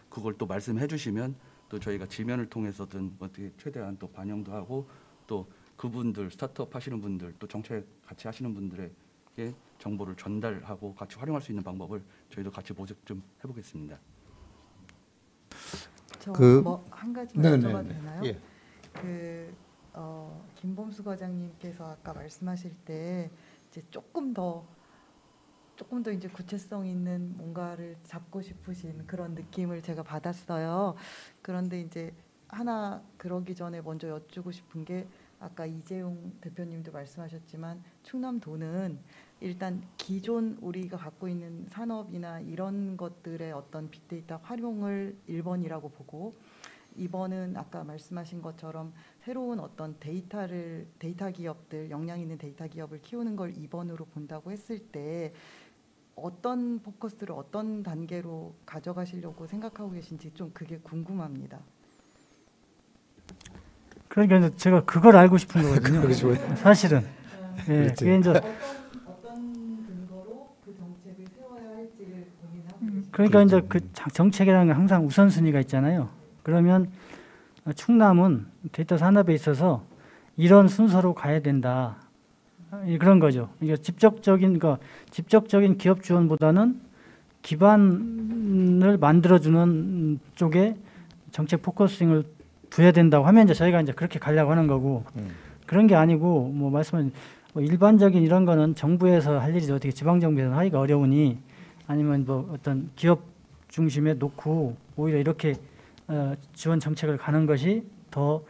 그걸 또 말씀해 주시면 또 저희가 지면을 통해서든 어떻게 최대한 또 반영도 하고 또 그분들 스타트업 하시는 분들 또 정책 같이 하시는 분들에게 정보를 전달하고 같이 활용할 수 있는 방법을 저희도 같이 모색 좀 해보겠습니다. 저 그- 뭐 한 가지만 네, 여쭤봐도 네, 네. 되나요? 예. 김범수 과장님께서 아까 말씀하실 때 이제 조금 더 이제 구체성 있는 뭔가를 잡고 싶으신 그런 느낌을 제가 받았어요. 그런데 이제 하나 그러기 전에 먼저 여쭈고 싶은 게 아까 이재용 대표님도 말씀하셨지만 충남도는 일단 기존 우리가 갖고 있는 산업이나 이런 것들의 어떤 빅데이터 활용을 1번이라고 보고 2번은 아까 말씀하신 것처럼 새로운 어떤 데이터 기업들, 역량 있는 데이터 기업을 키우는 걸 2번으로 본다고 했을 때 어떤 포커스를 어떤 단계로 가져가시려고 생각하고 계신지 좀 그게 궁금합니다. 그러니까 이제 제가 그걸 알고 싶은 거거든요. 그렇죠. 사실은. 예, 그렇지. 그게 이제 어떤 근거로 그 정책을 세워야 할지를 고민하고 계십니다. 그러니까 이제 그 정책이라는 게 항상 우선순위가 있잖아요. 그러면 충남은 데이터 산업에 있어서 이런 순서로 가야 된다. 그런 거죠. 이게 직접적인 기업 지원보다는 기반을 만들어주는 쪽에 정책 포커싱을 둬야 된다고 하면 이제 저희가 이제 그렇게 가려고 하는 거고 그런 게 아니고 뭐 말씀은 뭐 일반적인 이런 거는 정부에서 할 일이 어떻게 지방 정부에서 하기가 어려우니 아니면 뭐 어떤 기업 중심에 놓고 오히려 이렇게 지원 정책을 가는 것이 더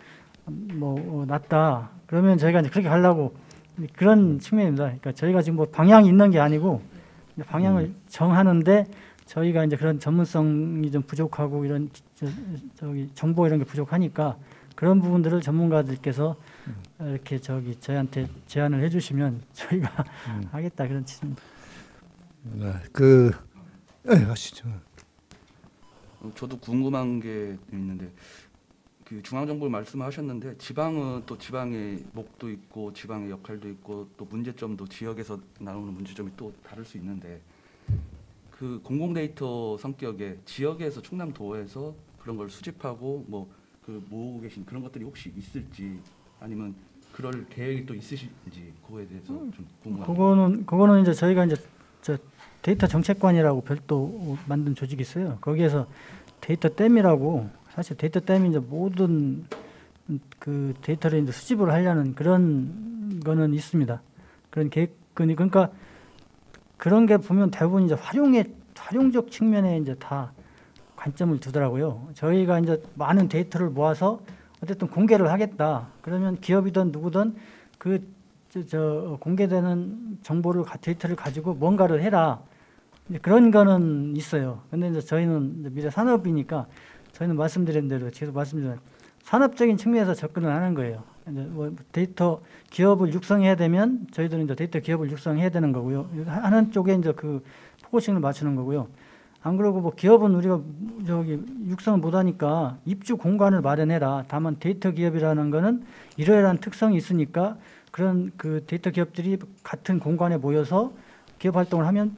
뭐 낫다. 그러면 저희가 이제 그렇게 가려고 그런 측면입니다. 그러니까 저희가 지금 뭐 방향이 있는 게 아니고 방향을 정하는데 저희가 이제 그런 전문성이 좀 부족하고 이런 저기 정보 이런 게 부족하니까 그런 부분들을 전문가들께서 이렇게 저희한테 제안을 해주시면 저희가 하겠다 그런 취지입니다. 하시죠. 저도 궁금한 게 있는데 그 중앙정부를 말씀하셨는데 지방은 또 지방의 목도 있고 지방의 역할도 있고 또 문제점도 지역에서 나오는 문제점이 또 다를 수 있는데 그 공공데이터 성격의 지역에서 충남도에서 그런 걸 수집하고 뭐 그 모으고 계신 그런 것들이 혹시 있을지 아니면 그럴 계획이 또 있으신지 그거에 대해서 좀 궁금합니다. 그거는 이제 저희가 이제 저 데이터 정책관이라고 별도 만든 조직이 있어요. 거기에서 데이터 댐이라고 사실 데이터 댐이 이제 모든 그 데이터를 이제 수집을 하려는 그런 거는 있습니다. 그런 계획근이 그러니까 그런 게 보면 대부분 이제 활용적 측면에 이제 다 관점을 두더라고요. 저희가 이제 많은 데이터를 모아서 어쨌든 공개를 하겠다. 그러면 기업이든 누구든 그 공개되는 정보를 데이터를 가지고 뭔가를 해라. 이제 그런 거는 있어요. 근데 이제 저희는 이제 미래 산업이니까 저희는 말씀드린 대로 계속 말씀드린 산업적인 측면에서 접근을 하는 거예요. 이제 뭐 데이터 기업을 육성해야 되면 저희들은 이제 데이터 기업을 육성해야 되는 거고요. 하는 쪽에 이제 그 포커싱을 맞추는 거고요. 안 그러고 뭐 기업은 우리가 육성을 못하니까 입주 공간을 마련해라. 다만 데이터 기업이라는 거는 이러이러한 특성이 있으니까 그런 그 데이터 기업들이 같은 공간에 모여서 기업 활동을 하면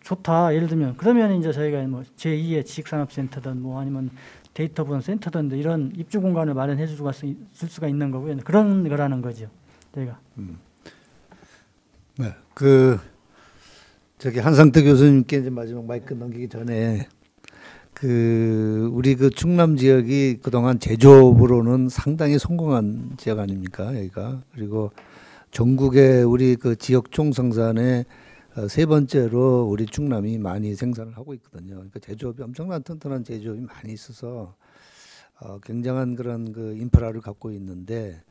좋다. 예를 들면 그러면 이제 저희가 뭐 제2의 지식산업센터든 뭐 아니면 데이터 보안 센터든 이런 입주 공간을 마련해 줄 수가 있는 거고요. 그런 거라는 거죠. 저희가. 네, 저기 한상태 교수님께 이제 마지막 마이크 넘기기 전에 우리 그 충남 지역이 그동안 제조업으로는 상당히 성공한 지역 아닙니까 여기가. 그리고 전국의 우리 그 지역 총 생산의 세 번째로 우리 충남이 많이 생산을 하고 있거든요. 그러니까 제조업이 엄청난 튼튼한 제조업이 많이 있어서 굉장한 그런 그 인프라를 갖고 있는데,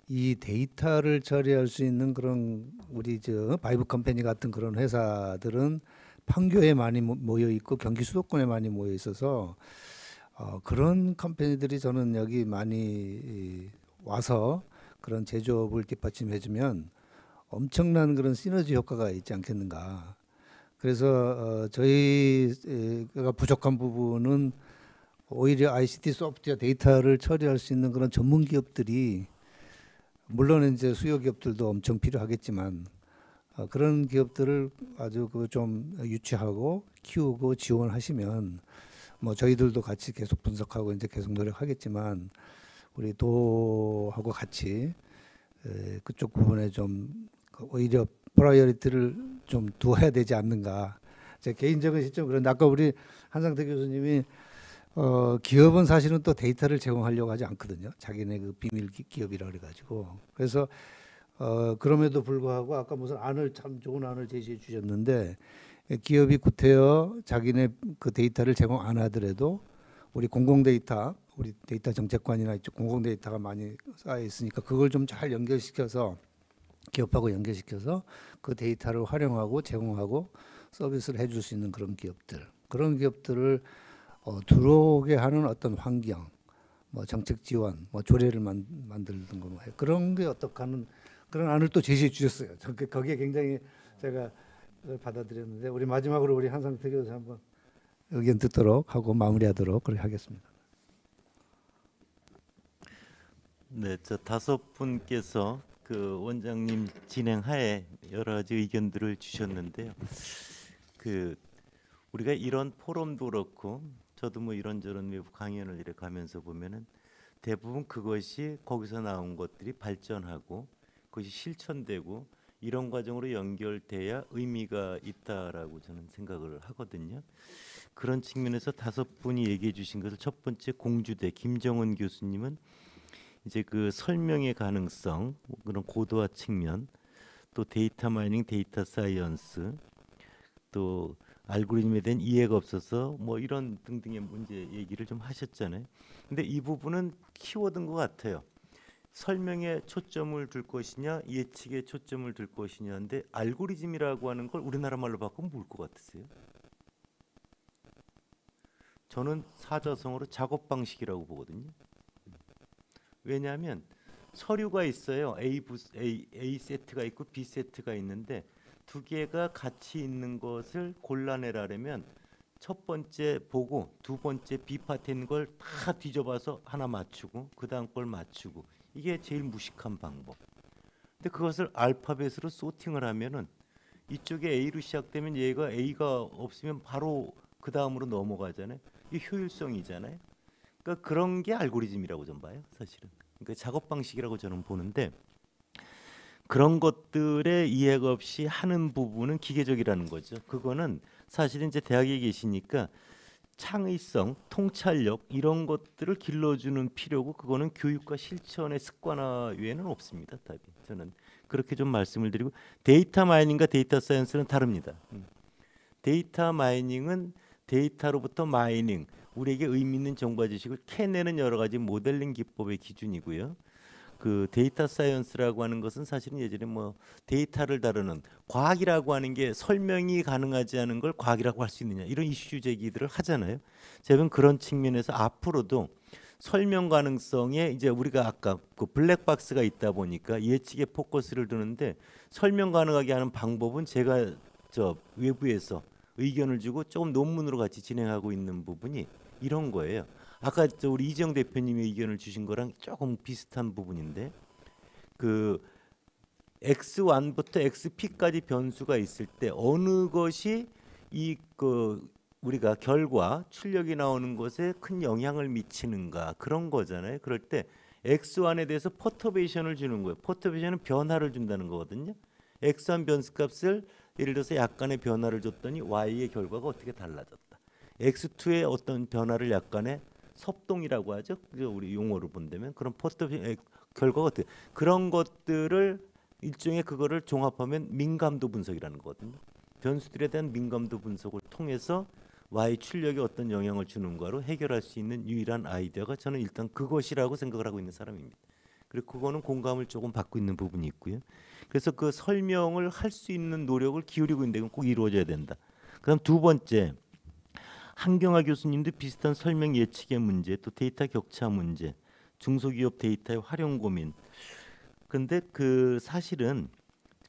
이 데이터를 처리할 수 있는 그런 우리 저 바이브 컴퍼니 같은 그런 회사들은 판교에 많이 모여 있고 경기 수도권에 많이 모여 있어서 그런 컴퍼니들이 저는 여기 많이 와서 그런 제조업을 뒷받침해주면 엄청난 그런 시너지 효과가 있지 않겠는가. 그래서 저희가 부족한 부분은 오히려 ICT 소프트웨어 데이터를 처리할 수 있는 그런 전문 기업들이, 물론 이제 수요 기업들도 엄청 필요하겠지만 그런 기업들을 아주 그 좀 유치하고 키우고 지원하시면 뭐 저희들도 같이 계속 분석하고 이제 계속 노력하겠지만 우리 도하고 같이 그쪽 부분에 좀 오히려 프라이어리티를 좀 두어야 되지 않는가. 제 개인적인 시점 그런데 아까 우리 한상태 교수님이 기업은 사실은 또 데이터를 제공하려고 하지 않거든요. 자기네 그 비밀 기업이라 그래가지고. 그래서 그럼에도 불구하고 아까 무슨 안을 참 좋은 안을 제시해 주셨는데, 기업이 구태여 자기네 그 데이터를 제공 안 하더라도 우리 공공 데이터, 우리 데이터 정책관이나 이쪽 공공 데이터가 많이 쌓여 있으니까 그걸 좀 잘 연결시켜서 기업하고 연결시켜서 그 데이터를 활용하고 제공하고 서비스를 해줄 수 있는 그런 기업들, 그런 기업들을 들어오게 하는 어떤 환경, 뭐 정책 지원, 뭐 조례를 만들든 거 그런 게 어떻게 하는 그런 안을 또 제시해 주셨어요. 거기에 굉장히 제가 받아들였는데, 우리 마지막으로 우리 한상태 교수 한번 의견 듣도록 하고 마무리하도록 그렇게 하겠습니다. 네, 저 5분께서 그 원장님 진행하에 여러 가지 의견들을 주셨는데요. 우리가 이런 포럼도 그렇고 저도 뭐 이런저런 외부 강연을 이렇게 가면서 보면은 대부분 그것이 거기서 나온 것들이 발전하고 그것이 실천되고 이런 과정으로 연결돼야 의미가 있다라고 저는 생각을 하거든요. 그런 측면에서 5분이 얘기해 주신 것을, 첫 번째 공주대 김정은 교수님은 이제 그 설명의 가능성, 그런 고도화 측면, 또 데이터 마이닝, 데이터 사이언스, 또 알고리즘에 대한 이해가 없어서 뭐 이런 등등의 문제 얘기를 좀 하셨잖아요. 근데 이 부분은 키워드인 것 같아요. 설명에 초점을 둘 것이냐, 예측에 초점을 둘 것이냐인데, 알고리즘이라고 하는 걸 우리나라 말로 바꾸면 뭘 것 같으세요? 저는 사자성어로 작업 방식이라고 보거든요. 왜냐하면 서류가 있어요. A 세트가 있고 B 세트가 있는데 두 개가 같이 있는 것을 골라내라면 첫 번째 보고 두 번째 B 파트에 있는 걸 다 뒤져봐서 하나 맞추고 그 다음 걸 맞추고, 이게 제일 무식한 방법. 근데 그것을 알파벳으로 소팅을 하면은 이쪽에 A로 시작되면 얘가 A가 없으면 바로 그 다음으로 넘어가잖아요. 이게 효율성이잖아요. 그러니까 그런 게 알고리즘이라고 좀 봐요, 사실은. 그러니까 작업 방식이라고 저는 보는데, 그런 것들의 이해가 없이 하는 부분은 기계적이라는 거죠. 그거는 사실은 이제 대학에 계시니까 창의성, 통찰력 이런 것들을 길러주는 필요고, 그거는 교육과 실천의 습관화 외에는 없습니다. 답이. 저는 그렇게 좀 말씀을 드리고, 데이터 마이닝과 데이터 사이언스는 다릅니다. 데이터 마이닝은 데이터로부터 마이닝, 우리에게 의미 있는 정보와 지식을 캐내는 여러 가지 모델링 기법의 기준이고요. 그 데이터 사이언스라고 하는 것은 사실은 예전에 뭐 데이터를 다루는 과학이라고 하는 게 설명이 가능하지 않은 걸 과학이라고 할 수 있느냐, 이런 이슈 제기들을 하잖아요. 저는 그런 측면에서 앞으로도 설명 가능성에 이제 우리가 아까 그 블랙박스가 있다 보니까 예측에 포커스를 두는데, 설명 가능하게 하는 방법은 제가 저 외부에서 의견을 주고 조금 논문으로 같이 진행하고 있는 부분이 이런 거예요. 아까 저 우리 이정 대표님이 의견을 주신 거랑 조금 비슷한 부분인데, 그 X1부터 XP까지 변수가 있을 때 어느 것이 이 그 우리가 결과 출력이 나오는 것에 큰 영향을 미치는가, 그런 거잖아요. 그럴 때 X1에 대해서 퍼터베이션을 주는 거예요. 퍼터베이션은 변화를 준다는 거거든요. X1 변수값을 예를 들어서 약간의 변화를 줬더니 Y의 결과가 어떻게 달라졌다. X2의 어떤 변화를 약간의 섭동이라고 하죠. 우리 용어로 본다면 그런 결과가 어떻게 그런 것들을 일종의 그거를 종합하면 민감도 분석이라는 거거든요. 변수들에 대한 민감도 분석을 통해서 Y 출력에 어떤 영향을 주는가로 해결할 수 있는 유일한 아이디어가 저는 일단 그것이라고 생각을 하고 있는 사람입니다. 그리고 그거는 공감을 조금 받고 있는 부분이 있고요. 그래서 그 설명을 할 수 있는 노력을 기울이고 있는데 꼭 이루어져야 된다. 그다음 두 번째, 한경화 교수님도 비슷한 설명 예측의 문제, 또 데이터 격차 문제, 중소기업 데이터의 활용 고민. 근데 그 사실은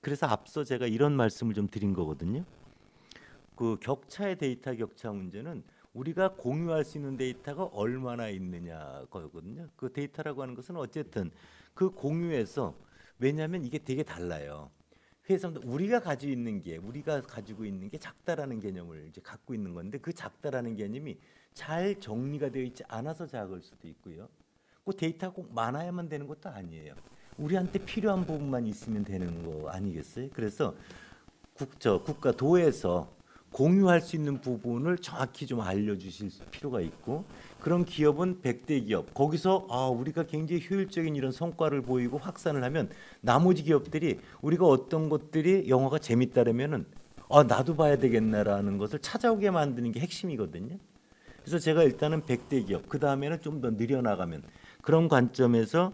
그래서 앞서 제가 이런 말씀을 좀 드린 거거든요. 그 격차의 데이터 격차 문제는 우리가 공유할 수 있는 데이터가 얼마나 있느냐 거거든요. 그 데이터라고 하는 것은 어쨌든 그 공유에서 왜냐하면 이게 되게 달라요. 회사도 우리가 가지고 있는 게 작다라는 개념을 이제 갖고 있는 건데 그 작다라는 개념이 잘 정리가 되어 있지 않아서 작을 수도 있고요. 그 데이터가 꼭 많아야만 되는 것도 아니에요. 우리한테 필요한 부분만 있으면 되는 거 아니겠어요? 그래서 국가 도에서 공유할 수 있는 부분을 정확히 좀 알려주실 필요가 있고 그런 기업은 100대 기업 거기서 우리가 굉장히 효율적인 이런 성과를 보이고 확산을 하면 나머지 기업들이 우리가 어떤 것들이 영화가 재밌다라면은 나도 봐야 되겠나라는 것을 찾아오게 만드는 게 핵심이거든요. 그래서 제가 일단은 100대 기업 그 다음에는 좀 더 늘려나가면 그런 관점에서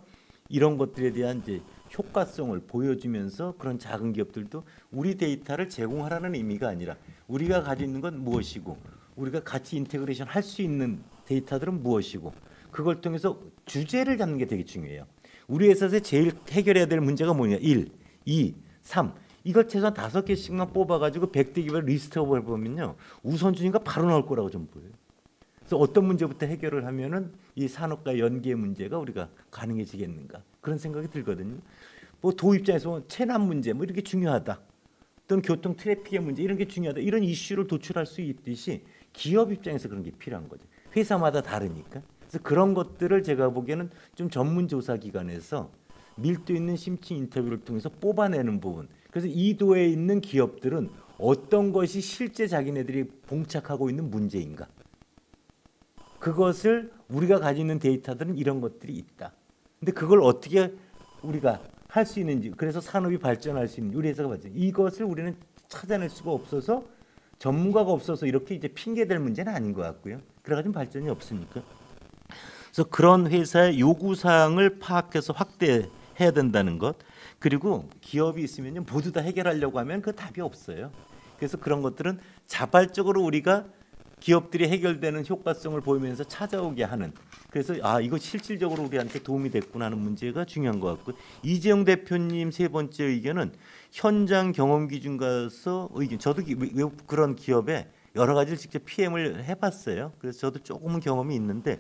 이런 것들에 대한 이제 효과성을 보여주면서 그런 작은 기업들도 우리 데이터를 제공하라는 의미가 아니라 우리가 가지고 있는 건 무엇이고 우리가 같이 인테그레이션 할 수 있는 데이터들은 무엇이고 그걸 통해서 주제를 잡는 게 되게 중요해요. 우리 회사에서 제일 해결해야 될 문제가 뭐냐 1, 2, 3 이걸 최소한 5개씩만 뽑아가지고 100대 기업을 리스트업을 보면요 우선순위가 바로 나올 거라고 좀 보여요. 그래서 어떤 문제부터 해결을 하면은 이 산업과 연계의 문제가 우리가 가능해지겠는가 그런 생각이 들거든요. 뭐 도 입장에서 보면 체납 문제 뭐 이렇게 중요하다. 또는 교통 트래픽의 문제 이런 게 중요하다. 이런 이슈를 도출할 수 있듯이 기업 입장에서 그런 게 필요한 거죠. 회사마다 다르니까. 그래서 그런 것들을 제가 보기에는 좀 전문조사 기관에서 밀도 있는 심층 인터뷰를 통해서 뽑아내는 부분. 그래서 이 도에 있는 기업들은 어떤 것이 실제 자기네들이 봉착하고 있는 문제인가. 그것을 우리가 가지고 있는 데이터들은 이런 것들이 있다. 근데 그걸 어떻게 우리가 할 수 있는지 그래서 산업이 발전할 수 있는지 우리 회사가 발전 이것을 우리는 찾아낼 수가 없어서 전문가가 없어서 이렇게 이제 핑계될 문제는 아닌 것 같고요. 그래가지고 발전이 없으니까. 그래서 그런 회사의 요구사항을 파악해서 확대해야 된다는 것 그리고 기업이 있으면 모두 다 해결하려고 하면 그 답이 없어요. 그래서 그런 것들은 자발적으로 우리가 기업들이 해결되는 효과성을 보이면서 찾아오게 하는 그래서 이거 실질적으로 우리한테 도움이 됐구나 하는 문제가 중요한 것 같고 이재용 대표님 세 번째 의견은 현장 경험 기준 가서 의견 저도 그런 기업에 여러 가지를 직접 PM을 해봤어요. 그래서 저도 조금은 경험이 있는데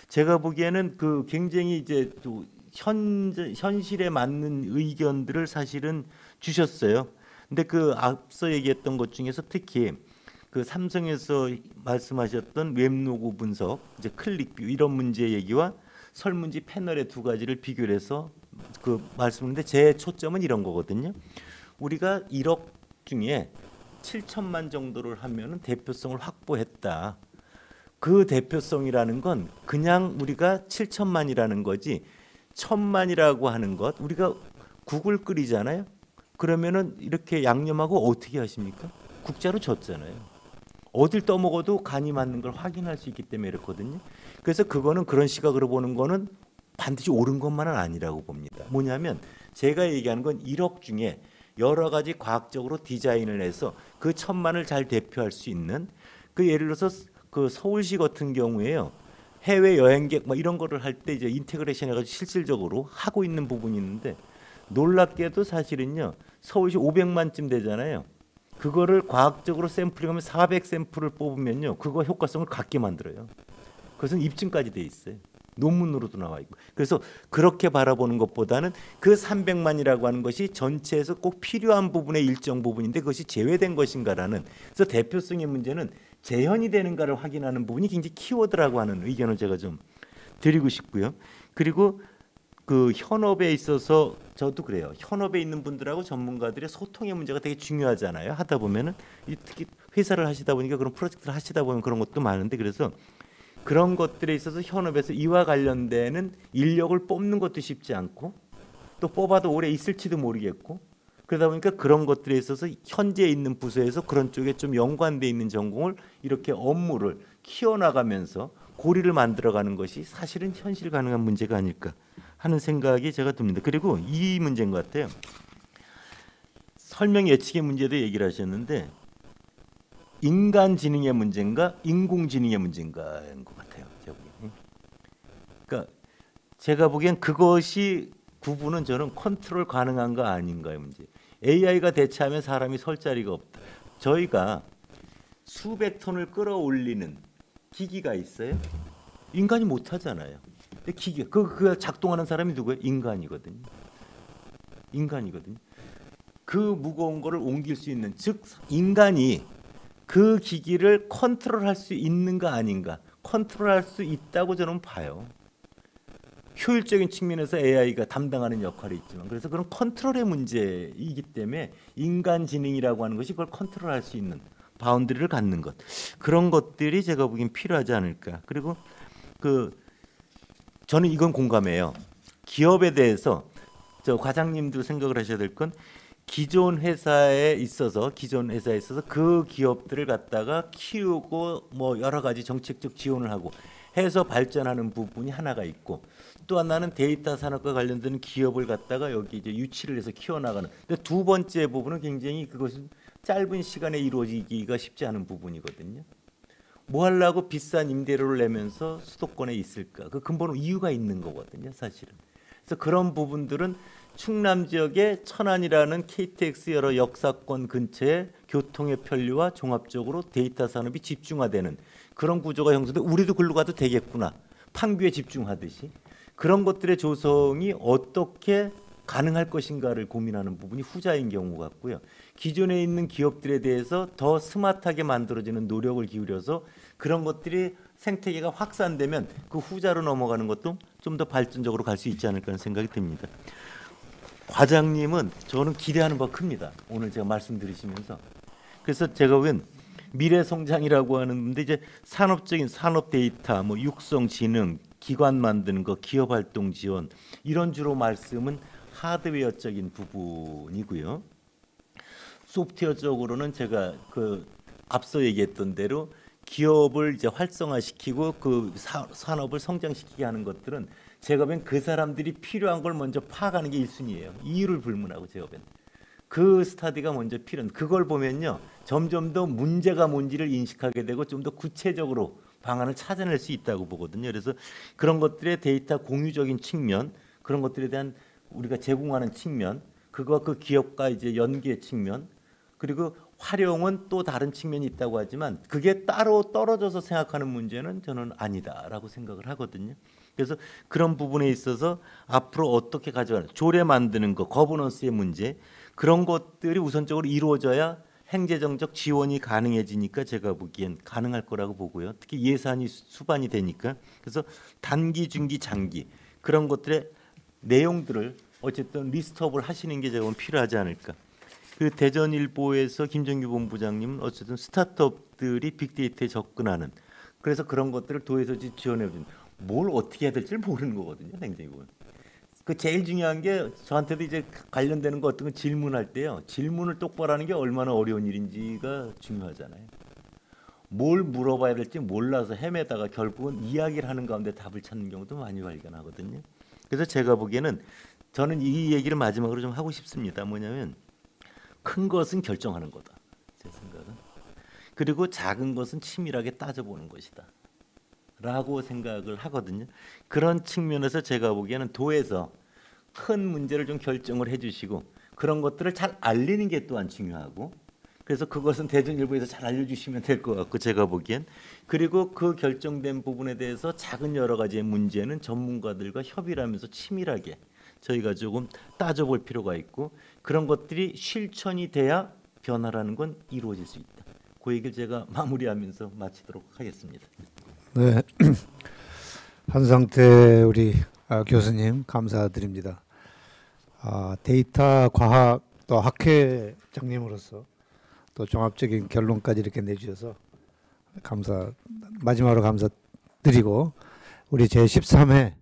제가 보기에는 그 굉장히 이제 또 현실에 맞는 의견들을 사실은 주셨어요. 근데 그 앞서 얘기했던 것 중에서 특히 그 삼성에서 말씀하셨던 웹로고 분석, 이제 클릭뷰 이런 문제 얘기와 설문지 패널의 두 가지를 비교를 해서 그 말씀인데 제 초점은 이런 거거든요. 우리가 1억 중에 7천만 정도를 하면은 대표성을 확보했다. 그 대표성이라는 건 그냥 우리가 7천만이라는 거지 1,000만이라고 하는 것 우리가 국을 끓이잖아요. 그러면은 이렇게 양념하고 어떻게 하십니까? 국자로 젓잖아요. 어딜 떠먹어도 간이 맞는 걸 확인할 수 있기 때문에 그렇거든요. 그래서 그거는 그런 시각으로 보는 거는 반드시 옳은 것만은 아니라고 봅니다. 뭐냐면 제가 얘기하는 건 1억 중에 여러 가지 과학적으로 디자인을 해서 그 1,000만을 잘 대표할 수 있는 그 예를 들어서 그 서울시 같은 경우에요. 해외 여행객 뭐 이런 거를 할 때 이제 인테그레이션 해가지고 실질적으로 하고 있는 부분이 있는데 놀랍게도 사실은요. 서울시 500만쯤 되잖아요. 그거를 과학적으로 샘플링하면 400샘플을 뽑으면요. 그거 효과성을 갖게 만들어요. 그것은 입증까지 돼 있어요. 논문으로도 나와 있고. 그래서 그렇게 바라보는 것보다는 그 300만이라고 하는 것이 전체에서 꼭 필요한 부분의 일정 부분인데 그것이 제외된 것인가라는 그래서 대표성의 문제는 재현이 되는가를 확인하는 부분이 굉장히 키워드라고 하는 의견을 제가 좀 드리고 싶고요. 그리고 그 현업에 있어서 저도 그래요. 현업에 있는 분들하고 전문가들의 소통의 문제가 되게 중요하잖아요. 하다 보면은 특히 회사를 하시다 보니까 그런 프로젝트를 하시다 보면 그런 것도 많은데 그래서 그런 것들에 있어서 현업에서 이와 관련되는 인력을 뽑는 것도 쉽지 않고 또 뽑아도 오래 있을지도 모르겠고 그러다 보니까 그런 것들에 있어서 현재 있는 부서에서 그런 쪽에 좀 연관돼 있는 전공을 이렇게 업무를 키워나가면서 고리를 만들어가는 것이 사실은 현실 가능한 문제가 아닐까 하는 생각이 제가 듭니다. 그리고 이 문제인 것 같아요. 설명 예측의 문제도 얘기를 하셨는데 인간지능의 문제인가 인공지능의 문제인가인 것 같아요. 제가 보기엔. 그러니까 제가 보기엔 그것이 구분은 저는 컨트롤 가능한가 아닌가의 문제. AI가 대체하면 사람이 설 자리가 없다. 저희가 수백 톤을 끌어올리는 기기가 있어요. 인간이 못 하잖아요. 근데 기계 그 작동하는 사람이 누구예요? 인간이거든요. 인간이거든요. 그 무거운 거를 옮길 수 있는 즉 인간이 그 기기를 컨트롤할 수 있는가 아닌가 컨트롤할 수 있다고 저는 봐요. 효율적인 측면에서 AI가 담당하는 역할이 있지만 그래서 그런 컨트롤의 문제이기 때문에 인간지능이라고 하는 것이 그걸 컨트롤할 수 있는 바운드리를 갖는 것 그런 것들이 제가 보기엔 필요하지 않을까. 그리고 저는 이건 공감해요. 기업에 대해서 저 과장님도 생각을 하셔야 될 건 기존 회사에 있어서 그 기업들을 갖다가 키우고 뭐 여러 가지 정책적 지원을 하고 해서 발전하는 부분이 하나가 있고 또 하나는 데이터 산업과 관련된 기업을 갖다가 여기 이제 유치를 해서 키워나가는. 근데 두 번째 부분은 굉장히 그것은 짧은 시간에 이루어지기가 쉽지 않은 부분이거든요. 뭐 하려고 비싼 임대료를 내면서 수도권에 있을까? 그 근본은 이유가 있는 거거든요, 사실은. 그래서 그런 부분들은 충남 지역의 천안이라는 KTX 여러 역사권 근처에 교통의 편리와 종합적으로 데이터 산업이 집중화되는 그런 구조가 형성돼 우리도 글로 가도 되겠구나. 판교에 집중하듯이 그런 것들의 조성이 어떻게 가능할 것인가를 고민하는 부분이 후자인 경우 같고요. 기존에 있는 기업들에 대해서 더 스마트하게 만들어지는 노력을 기울여서 그런 것들이 생태계가 확산되면 그 후자로 넘어가는 것도 좀 더 발전적으로 갈 수 있지 않을까 하는 생각이 듭니다. 과장님은 저는 기대하는 바가 큽니다. 오늘 제가 말씀드리시면서. 그래서 제가 보기엔 미래 성장이라고 하는데 이제 산업적인 산업 데이터, 뭐 육성 지능, 기관 만드는 거, 기업 활동 지원 이런 주로 말씀은 하드웨어적인 부분이고요. 소프트웨어적으로는 제가 앞서 얘기했던 대로 기업을 이제 활성화시키고 그 산업을 성장시키게 하는 것들은 제가 보기엔 그 사람들이 필요한 걸 먼저 파악하는 게 1순위예요. 이유를 불문하고 제가 보기엔. 그 스타디가 먼저 필요한 그걸 보면요. 점점 더 문제가 뭔지를 인식하게 되고 좀 더 구체적으로 방안을 찾아낼 수 있다고 보거든요. 그래서 그런 것들의 데이터 공유적인 측면 그런 것들에 대한 우리가 제공하는 측면 그거 그 기업과 이제 연계 측면 그리고 활용은 또 다른 측면이 있다고 하지만 그게 따로 떨어져서 생각하는 문제는 저는 아니다라고 생각을 하거든요. 그래서 그런 부분에 있어서 앞으로 어떻게 가져가는 조례 만드는 거 거버넌스의 문제 그런 것들이 우선적으로 이루어져야 행재정적 지원이 가능해지니까 제가 보기엔 가능할 거라고 보고요. 특히 예산이 수반이 되니까 그래서 단기, 중기, 장기 그런 것들의 내용들을 어쨌든 리스트업을 하시는 게 제가 보면 필요하지 않을까. 그 대전일보에서 김정규 본부장님은 어쨌든 스타트업들이 빅데이터에 접근하는 그래서 그런 것들을 도에서 지원해 주는 뭘 어떻게 해야 될지 모르는 거거든요. 굉장히 보면. 그 제일 중요한 게 저한테도 이제 관련되는 거 어떤 거 질문할 때요. 질문을 똑바로 하는 게 얼마나 어려운 일인지가 중요하잖아요. 뭘 물어봐야 될지 몰라서 헤매다가 결국은 이야기를 하는 가운데 답을 찾는 경우도 많이 발견하거든요. 그래서 제가 보기에는 저는 이 얘기를 마지막으로 좀 하고 싶습니다. 뭐냐면 큰 것은 결정하는 거다. 제 생각은. 그리고 작은 것은 치밀하게 따져보는 것이다. 라고 생각을 하거든요. 그런 측면에서 제가 보기에는 도에서 큰 문제를 좀 결정을 해주시고 그런 것들을 잘 알리는 게 또한 중요하고 그래서 그것은 대전일보에서 잘 알려주시면 될 것 같고 제가 보기엔 그리고 그 결정된 부분에 대해서 작은 여러 가지의 문제는 전문가들과 협의를 하면서 치밀하게 저희가 조금 따져볼 필요가 있고 그런 것들이 실천이 돼야 변화라는 건 이루어질 수 있다. 그 얘기를 제가 마무리하면서 마치도록 하겠습니다. 네, 한상태 우리 교수님 감사드립니다. 데이터 과학 또 학회장님으로서 또 종합적인 결론까지 이렇게 내주셔서 마지막으로 감사드리고 우리 제13회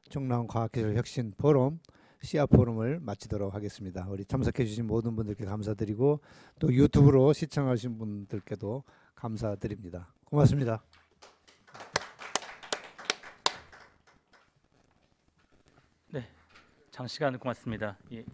충남 과학기술 혁신 포럼 시아 포럼을 마치도록 하겠습니다. 우리 참석해 주신 모든 분들께 감사드리고 또 유튜브로 시청하신 분들께도 감사드립니다. 고맙습니다. 네, 장시간 고맙습니다. 예.